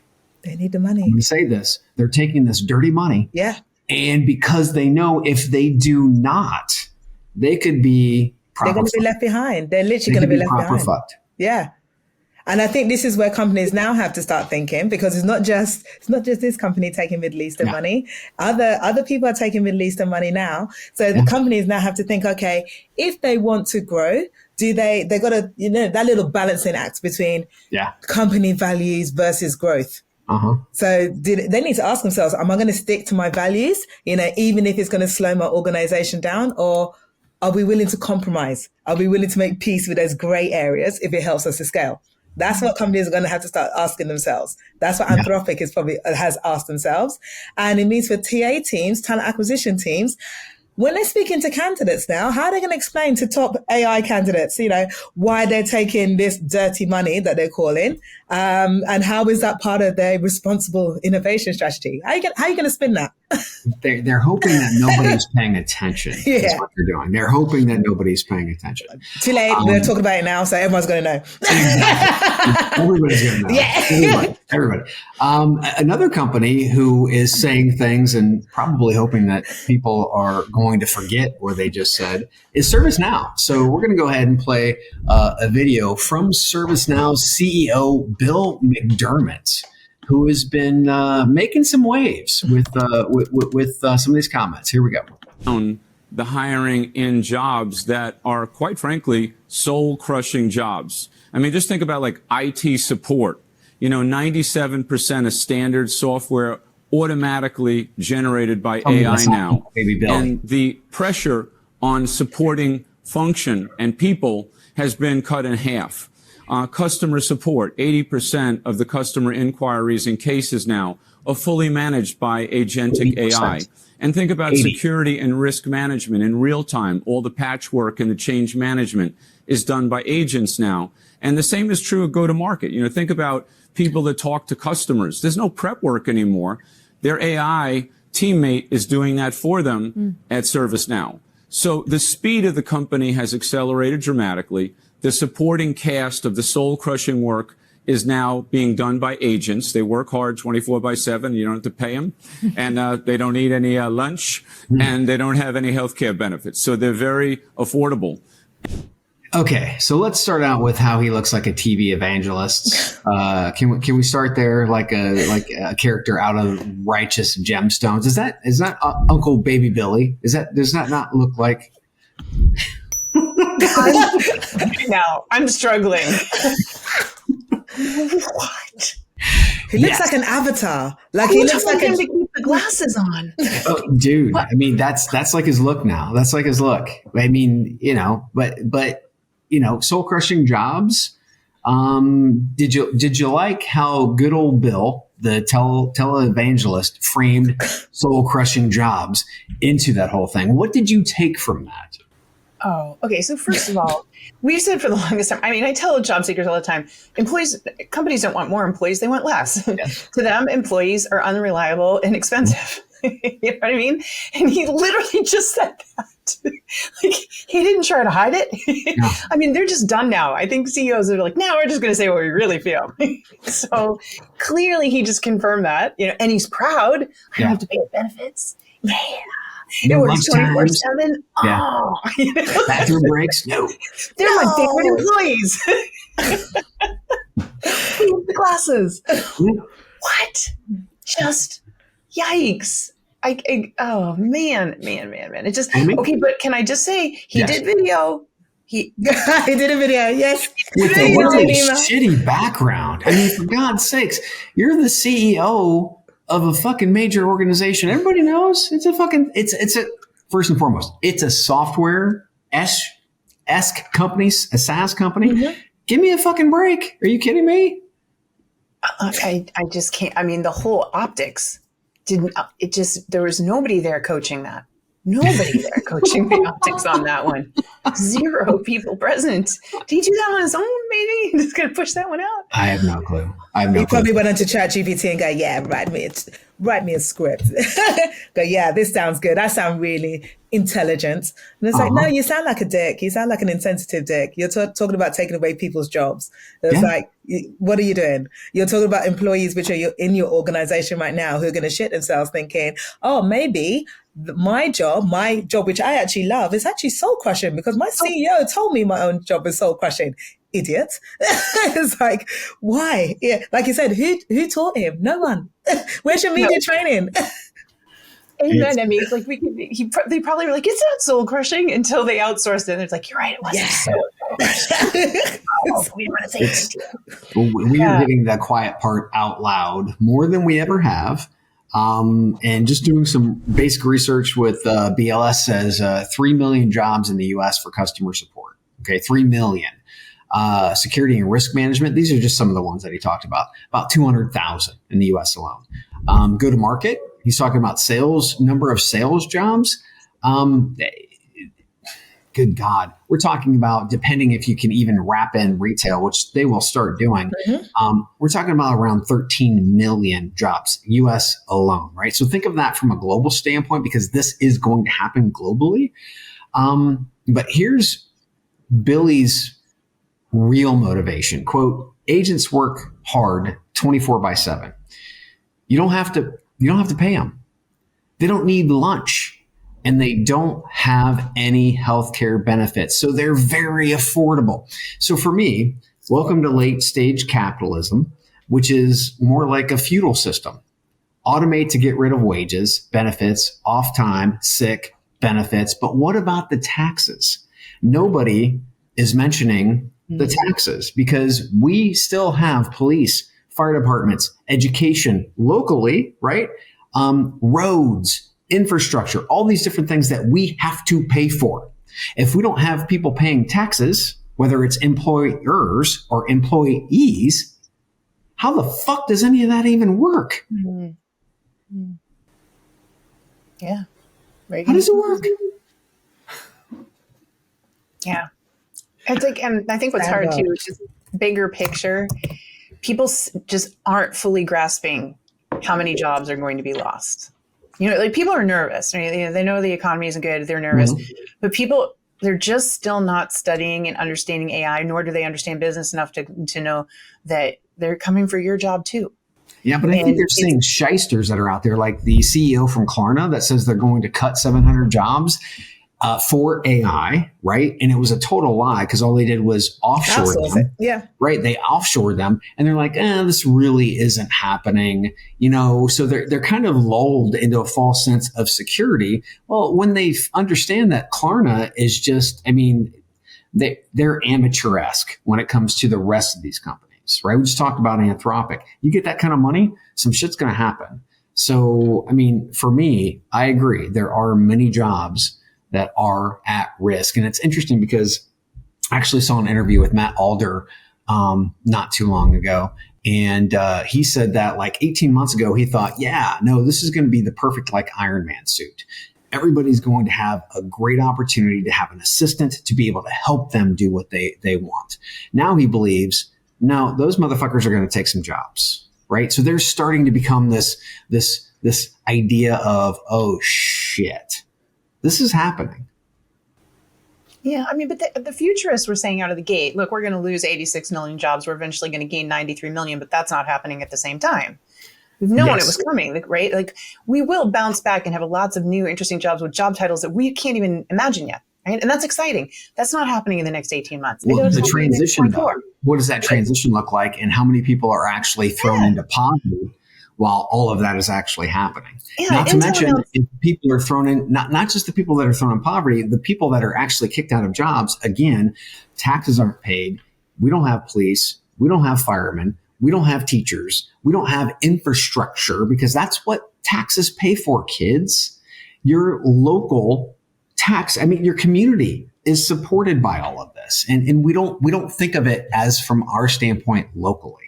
[SPEAKER 4] they need the money.
[SPEAKER 2] I'm going to say this. They're taking this dirty money.
[SPEAKER 4] Yeah.
[SPEAKER 2] And because they know if they do not, they could be
[SPEAKER 4] they're going to be left behind. They're literally going to be left behind.
[SPEAKER 2] Fucked.
[SPEAKER 4] Yeah. And I think this is where companies now have to start thinking, because it's not just this company taking Middle Eastern money. Other people are taking Middle Eastern money now. So the companies now have to think, okay, if they want to grow, they got to, that little balancing act between company values versus growth. So they need to ask themselves, am I going to stick to my values, even if it's going to slow my organization down, or are we willing to compromise? Are we willing to make peace with those gray areas if it helps us to scale? That's what companies are going to have to start asking themselves. That's what Anthropic has asked themselves. And it means for TA teams, talent acquisition teams, when they're speaking to candidates now, how are they going to explain to top AI candidates, why they're taking this dirty money that they're calling, and how is that part of their responsible innovation strategy? How are you going to spin that?
[SPEAKER 2] They're hoping that nobody's paying attention. That's what they're doing. They're hoping that nobody's paying attention.
[SPEAKER 4] Too late. We're talking about it now, so everyone's going to know.
[SPEAKER 2] Exactly. Everybody's going to know.
[SPEAKER 4] Yeah.
[SPEAKER 2] Everybody. Another company who is saying things and probably hoping that people are going to forget what they just said is ServiceNow. So we're going to go ahead and play a video from ServiceNow's CEO, Bill McDermott, who has been making some waves with some of these comments. Here we go.
[SPEAKER 1] On the hiring in jobs that are, quite frankly, soul-crushing jobs. Just think about like IT support. 97% of standard software automatically generated by AI now. And the pressure on supporting function and people has been cut in half. Customer support, 80% of the customer inquiries and cases now are fully managed by agentic 80%. AI. And think about security and risk management in real time. All the patchwork and the change management is done by agents now. And the same is true of go-to-market. You know, think about people that talk to customers. There's no prep work anymore. Their AI teammate is doing that for them at ServiceNow. So the speed of the company has accelerated dramatically. The supporting cast of the soul-crushing work is now being done by agents. They work hard 24/7. You don't have to pay them. And they don't eat any lunch. And they don't have any healthcare benefits. So they're very affordable.
[SPEAKER 2] Okay, so let's start out with how he looks like a TV evangelist. Can we start there, like a character out of Righteous Gemstones? Is that Uncle Baby Billy? Does that not look like?
[SPEAKER 3] Now I'm struggling.
[SPEAKER 4] What? He looks like an avatar. Like he looks like
[SPEAKER 3] him to keep the glasses on.
[SPEAKER 2] Oh, dude, what? I mean, that's like his look now. That's like his look. I mean, you know, but you know, soul crushing jobs. Did you like how good old Bill, the televangelist, framed soul crushing jobs into that whole thing? What did you take from that?
[SPEAKER 3] Oh, okay. So first of all, we've said for the longest time, I mean, I tell job seekers all the time, companies don't want more employees, they want less. Yes. To them, employees are unreliable and expensive. You know what I mean? And he literally just said that. Like, he didn't try to hide it. No. I mean, they're just done now. I think CEOs are like, no, we're just going to say what we really feel. So clearly he just confirmed that, you know, and he's proud. I don't have to pay benefits. Yeah.
[SPEAKER 2] No,
[SPEAKER 3] it works 24/7.
[SPEAKER 2] Yeah.
[SPEAKER 3] Oh, you know?
[SPEAKER 2] Bathroom breaks? No.
[SPEAKER 3] They're my favorite employees. The glasses. What? Just yikes. Oh man. It just okay, but can I just say he did video. He
[SPEAKER 4] did a video, yes.
[SPEAKER 2] With a really shitty background. I mean, for God's sakes, you're the CEO of a fucking major organization. Everybody knows it's a first and foremost, it's a software-esque company, a SaaS company. Mm-hmm. Give me a fucking break. Are you kidding me?
[SPEAKER 3] I just can't. I mean, the whole optics there was nobody there coaching that. Nobody there coaching the optics on that one. 0 people present. Did he do that on his own, maybe? Just going to push that one out?
[SPEAKER 2] I have no clue.
[SPEAKER 4] He probably went into ChatGPT and go, yeah, write me a script. Go, yeah, this sounds good. I sound really intelligent. And it's like, no, you sound like a dick. You sound like an insensitive dick. You're talking about taking away people's jobs. It's like, what are you doing? You're talking about employees which are in your organization right now who are going to shit themselves thinking, oh, maybe my job, which I actually love, is actually soul crushing because my CEO told me my own job is soul crushing. Idiot. It's like, why? Yeah, like you said, who taught him? No one. Where's your media training?
[SPEAKER 3] Amen. I mean, it's like they probably were like, it's not soul crushing until they outsourced it. And it's like, you're right, it wasn't soul crushing. We want to say it.
[SPEAKER 2] We are getting that quiet part out loud more than we ever have. And just doing some basic research with BLS says 3 million jobs in the U.S. for customer support. Okay, 3 million. Security and risk management. These are just some of the ones that he talked about 200,000 in the U.S. alone. Go to market. He's talking about number of sales jobs. Good God. We're talking about, depending if you can even wrap in retail, which they will start doing. Mm-hmm. We're talking about around 13 million jobs, U.S. alone, right? So think of that from a global standpoint because this is going to happen globally. But here's Billy's real motivation. Quote, agents work hard 24/7. You don't have to pay them. They don't need lunch and they don't have any healthcare benefits. So they're very affordable. So for me, welcome to late stage capitalism, which is more like a feudal system. Automate to get rid of wages, benefits, off time, sick, benefits. But what about the taxes? Nobody is mentioning the taxes because we still have police, fire departments, education locally, right? Roads, infrastructure, all these different things that we have to pay for. If we don't have people paying taxes, whether it's employers or employees, how the fuck does any of that even work?
[SPEAKER 3] Mm-hmm. Yeah.
[SPEAKER 2] How does it work?
[SPEAKER 3] Yeah. I think what's hard too is just bigger picture, people just aren't fully grasping how many jobs are going to be lost. Like people are nervous. They know the economy isn't good. They're nervous, but they're just still not studying and understanding AI, nor do they understand business enough to know that they're coming for your job too.
[SPEAKER 2] Yeah, but I think they're seeing shysters that are out there, like the CEO from Klarna that says they're going to cut 700 jobs for AI, right? And it was a total lie because all they did was offshore them.
[SPEAKER 4] Yeah.
[SPEAKER 2] Right. They offshore them and they're like, this really isn't happening. So they're kind of lulled into a false sense of security. Well, when they understand that Klarna is just, they're amateur-esque when it comes to the rest of these companies, right? We just talked about Anthropic. You get that kind of money, some shit's going to happen. So, for me, I agree. There are many jobs that are at risk. And it's interesting because I actually saw an interview with Matt Alder not too long ago. And he said that like 18 months ago, he thought, this is going to be the perfect like Iron Man suit. Everybody's going to have a great opportunity to have an assistant to be able to help them do what they want. Now he believes, no, those motherfuckers are going to take some jobs, right? So they're starting to become this idea of, oh shit. This is happening.
[SPEAKER 3] Yeah, but the futurists were saying out of the gate, look, we're going to lose 86 million jobs. We're eventually going to gain 93 million, but that's not happening at the same time. We've known it was coming, right? Like we will bounce back and have lots of new interesting jobs with job titles that we can't even imagine yet, right? And that's exciting. That's not happening in the next 18 months.
[SPEAKER 2] Well, the transition, though, what does that transition look like and how many people are actually thrown into poverty while all of that is actually happening? Yeah, not to mention, if people are thrown in, not just the people that are thrown in poverty, the people that are actually kicked out of jobs, again, taxes aren't paid. We don't have police. We don't have firemen. We don't have teachers. We don't have infrastructure because that's what taxes pay for, kids. Your local tax, your community is supported by all of this. And we don't think of it as from our standpoint locally.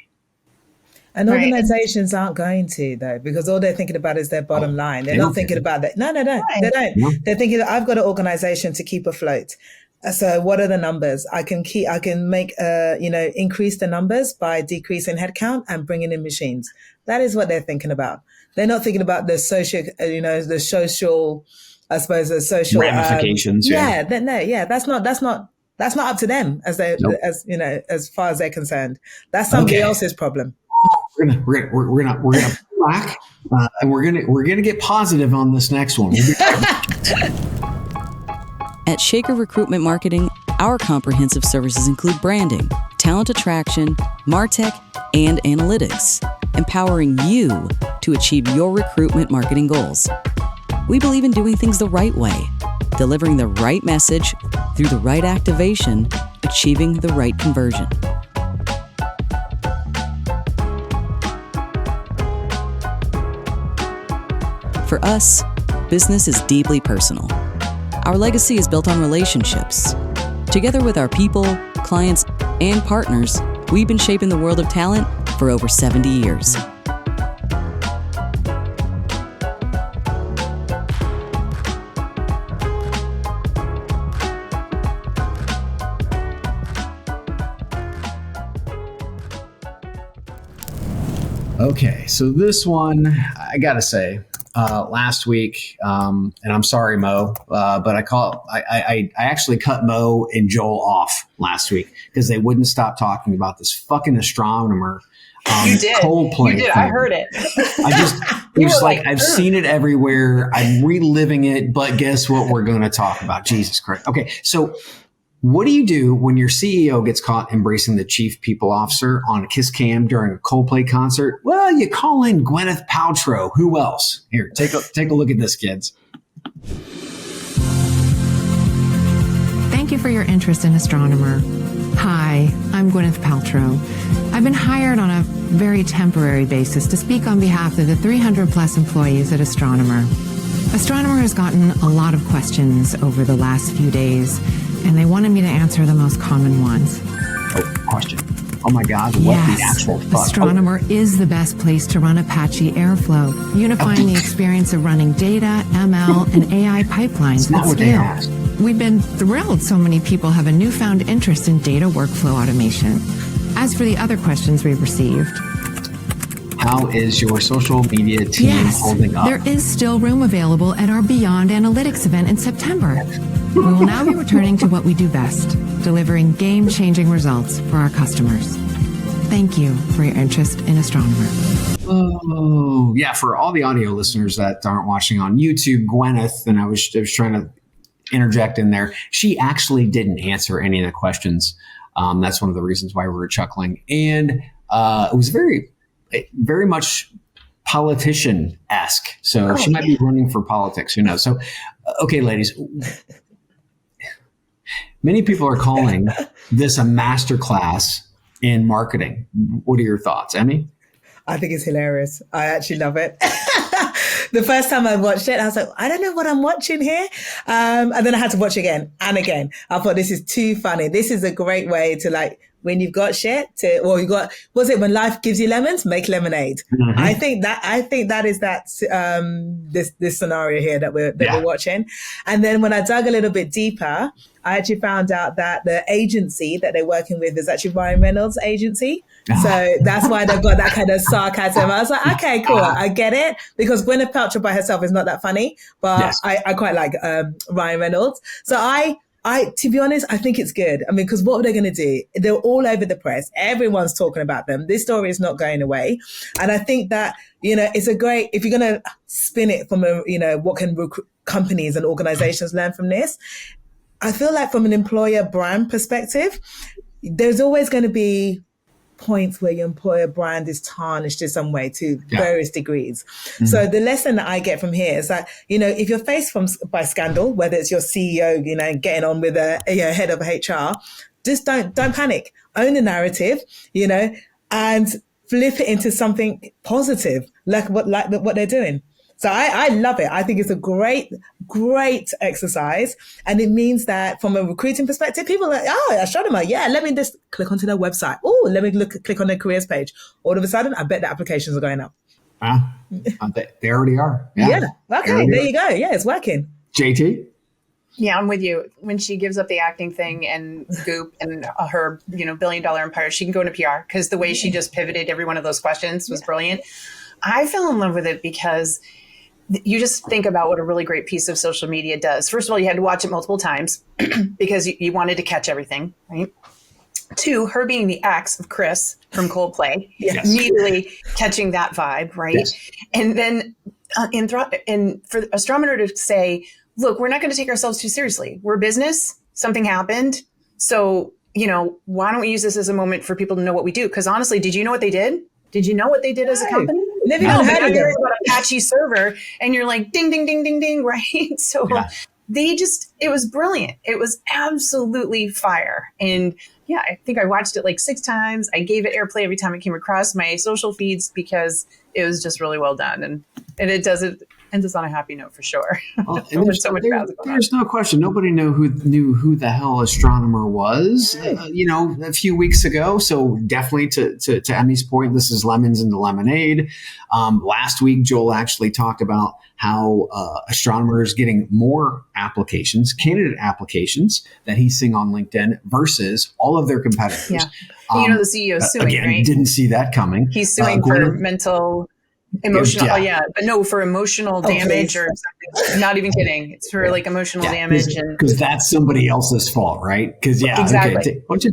[SPEAKER 4] And organizations aren't going to, though, because all they're thinking about is their bottom line. They're not thinking about that. No, they don't. No. They're thinking that I've got an organization to keep afloat. So what are the numbers? I can make, increase the numbers by decreasing headcount and bringing in machines. That is what they're thinking about. They're not thinking about the social, the social
[SPEAKER 2] ramifications.
[SPEAKER 4] That's not up to them as far as they're concerned. That's somebody else's problem.
[SPEAKER 2] We're gonna pull back, and we're gonna get positive on this next one.
[SPEAKER 15] At Shaker Recruitment Marketing, our comprehensive services include branding, talent attraction, MarTech, and analytics, empowering you to achieve your recruitment marketing goals. We believe in doing things the right way, delivering the right message through the right activation, achieving the right conversion. For us, business is deeply personal. Our legacy is built on relationships. Together with our people, clients, and partners, we've been shaping the world of talent for over 70 years.
[SPEAKER 2] Okay, so this one, I gotta say, last week, and I'm sorry, Mo, but I actually cut Mo and Joel off last week because they wouldn't stop talking about this fucking Astronomer.
[SPEAKER 3] You did.
[SPEAKER 2] Coldplay.
[SPEAKER 3] You did. I heard it.
[SPEAKER 2] I've seen it everywhere. I'm reliving it, but guess what we're going to talk about? Jesus Christ. Okay, so what do you do when your CEO gets caught embracing the chief people officer on a kiss cam during a Coldplay concert? Well, you call in Gwyneth Paltrow. Who else? Here, take a look at this, kids.
[SPEAKER 16] Thank you for your interest in Astronomer. Hi, I'm Gwyneth Paltrow. I've been hired on a very temporary basis to speak on behalf of the 300 plus employees at Astronomer. Astronomer has gotten a lot of questions over the last few days, and they wanted me to answer the most common ones.
[SPEAKER 2] Oh, question. Oh my God, what the actual fuck?
[SPEAKER 16] Astronomer is the best place to run Apache Airflow, unifying the experience of running data, ML, and AI pipelines at scale. We've been thrilled so many people have a newfound interest in data workflow automation. As As for the other questions we've received,
[SPEAKER 2] how is your social media team holding up?
[SPEAKER 16] there is still room available at our Beyond Analytics event in September. We will now be returning to what we do best, delivering game-changing results for our customers. Thank you for your interest in Astronomer.
[SPEAKER 2] Oh, yeah. For all the audio listeners that aren't watching on YouTube, Gwyneth, and I was trying to interject in there, she actually didn't answer any of the questions. That's one of the reasons why we were chuckling. And it was very much politician-esque. So she might be running for politics. Who knows? So, okay, ladies. Many people are calling this a masterclass in marketing. What are your thoughts, Emmy?
[SPEAKER 4] I think it's hilarious. I actually love it. The first time I watched it, I was like, I don't know what I'm watching here. And then I had to watch again and again. I thought, this is too funny. This is a great way to, like, when you've got shit when life gives you lemons, make lemonade. Mm-hmm. I think that is this scenario here that we're watching. And then when I dug a little bit deeper, I actually found out that the agency that they're working with is actually Ryan Reynolds' agency. So that's why they've got that kind of sarcasm. I was like, okay, cool. I get it. Because Gwyneth Paltrow by herself is not that funny, but I quite like Ryan Reynolds. So I, to be honest, I think it's good. I mean, because what are they going to do? They're all over the press. Everyone's talking about them. This story is not going away. And I think that, it's a great, if you're going to spin it from what can companies and organizations learn from this? I feel like from an employer brand perspective, there's always going to be points where your employer brand is tarnished in some way to various degrees. Mm-hmm. So the lesson that I get from here is that, if you're faced by scandal, whether it's your CEO, getting on with a head of HR, just don't panic. Own the narrative, and flip it into something positive, like what they're doing. So I love it. I think it's a great exercise. And it means that from a recruiting perspective, people are like, oh, Astronomer, let me just click onto their website. Oh, let me click on their careers page. All of a sudden, I bet the applications are going up.
[SPEAKER 2] They already are.
[SPEAKER 4] Yeah. Okay, there you go. Yeah, it's working.
[SPEAKER 2] JT?
[SPEAKER 3] Yeah, I'm with you. When she gives up the acting thing and Goop and her, $1 billion empire, she can go into PR because the way she just pivoted every one of those questions was brilliant. I fell in love with it because you just think about what a really great piece of social media does. First of all, you had to watch it multiple times because you wanted to catch everything, right? 2, her being the ex of Chris from Coldplay, immediately catching that vibe, right? Yes. And then for Astronomer to say, look, we're not going to take ourselves too seriously. We're a business. Something happened. So, why don't we use this as a moment for people to know what we do? Because honestly, did you know what they did? Did you know what they did as a company?
[SPEAKER 4] Never even heard of
[SPEAKER 3] it. About Apache server, and you're like, ding, ding, ding, ding, ding, right? So it was brilliant. It was absolutely fire. And I think I watched it like 6 times. I gave it airplay every time it came across my social feeds because it was just really well done. And it ends us on a happy note for sure.
[SPEAKER 2] Well, there's no question. Nobody knew who the hell Astronomer was, a few weeks ago. So definitely to Emmy's point, this is lemons into lemonade. Last week, Joel actually talked about how Astronomer is getting more candidate applications that he's seeing on LinkedIn versus all of their competitors.
[SPEAKER 3] Yeah. The CEO is suing,
[SPEAKER 2] again,
[SPEAKER 3] right?
[SPEAKER 2] Didn't see that coming.
[SPEAKER 3] He's suing for emotional, for emotional damage or something. Not even kidding. It's for like emotional damage,
[SPEAKER 2] because that's somebody else's fault, right? Because
[SPEAKER 3] exactly.
[SPEAKER 2] Okay, why don't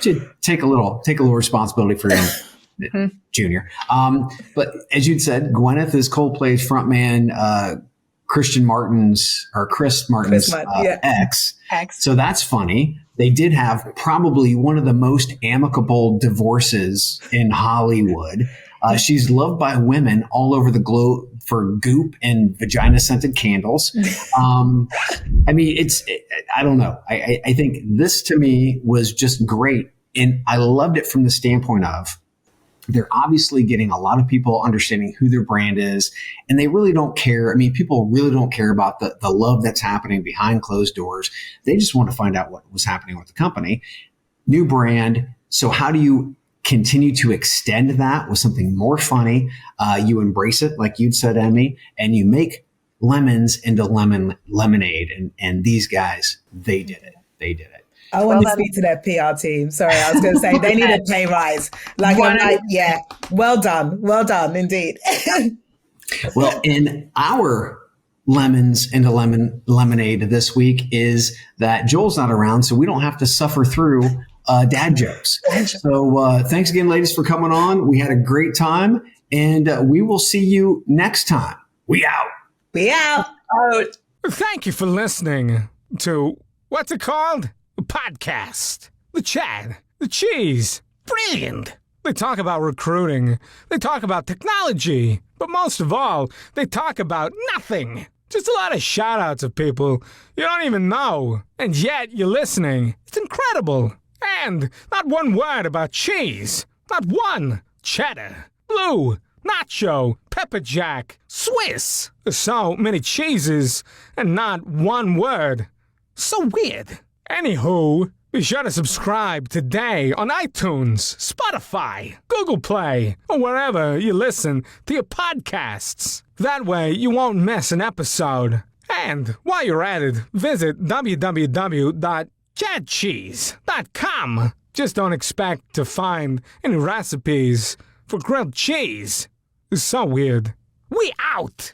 [SPEAKER 2] you take a little responsibility for him, Junior. But as you'd said, Gwyneth is Coldplay's frontman, Chris Martin's ex. So that's funny. They did have probably one of the most amicable divorces in Hollywood. She's loved by women all over the globe for Goop and vagina-scented candles. I don't know. I think this to me was just great. And I loved it from the standpoint of they're obviously getting a lot of people understanding who their brand is, and they really don't care. I mean, people really don't care about the love that's happening behind closed doors. They just want to find out what was happening with the company. New brand. So how do you continue to extend that with something more funny? You embrace it, like you'd said, Emmy, and you make lemons into lemonade. And these guys, they did it.
[SPEAKER 4] I want to speak to their PR team. Sorry, I was going to say they need a pay rise. Yeah, well done indeed.
[SPEAKER 2] Well, in our lemons into lemonade this week is that Joel's not around, so we don't have to suffer through dad jokes. So thanks again, ladies, for coming on. We had a great time, and we will see you next time. We out.
[SPEAKER 4] We out.
[SPEAKER 17] Thank you for listening to, what's it called? A podcast. The chat. The cheese. Brilliant. They talk about recruiting. They talk about technology. But most of all, they talk about nothing. Just a lot of shout outs of people you don't even know. And yet you're listening. It's incredible. And not one word about cheese. Not one. Cheddar. Blue. Nacho. Pepper jack. Swiss. So many cheeses and not one word. So weird. Anywho, be sure to subscribe today on iTunes, Spotify, Google Play, or wherever you listen to your podcasts. That way you won't miss an episode. And while you're at it, visit www.chadcheese.com. Just don't expect to find any recipes for grilled cheese. It's so weird. We out!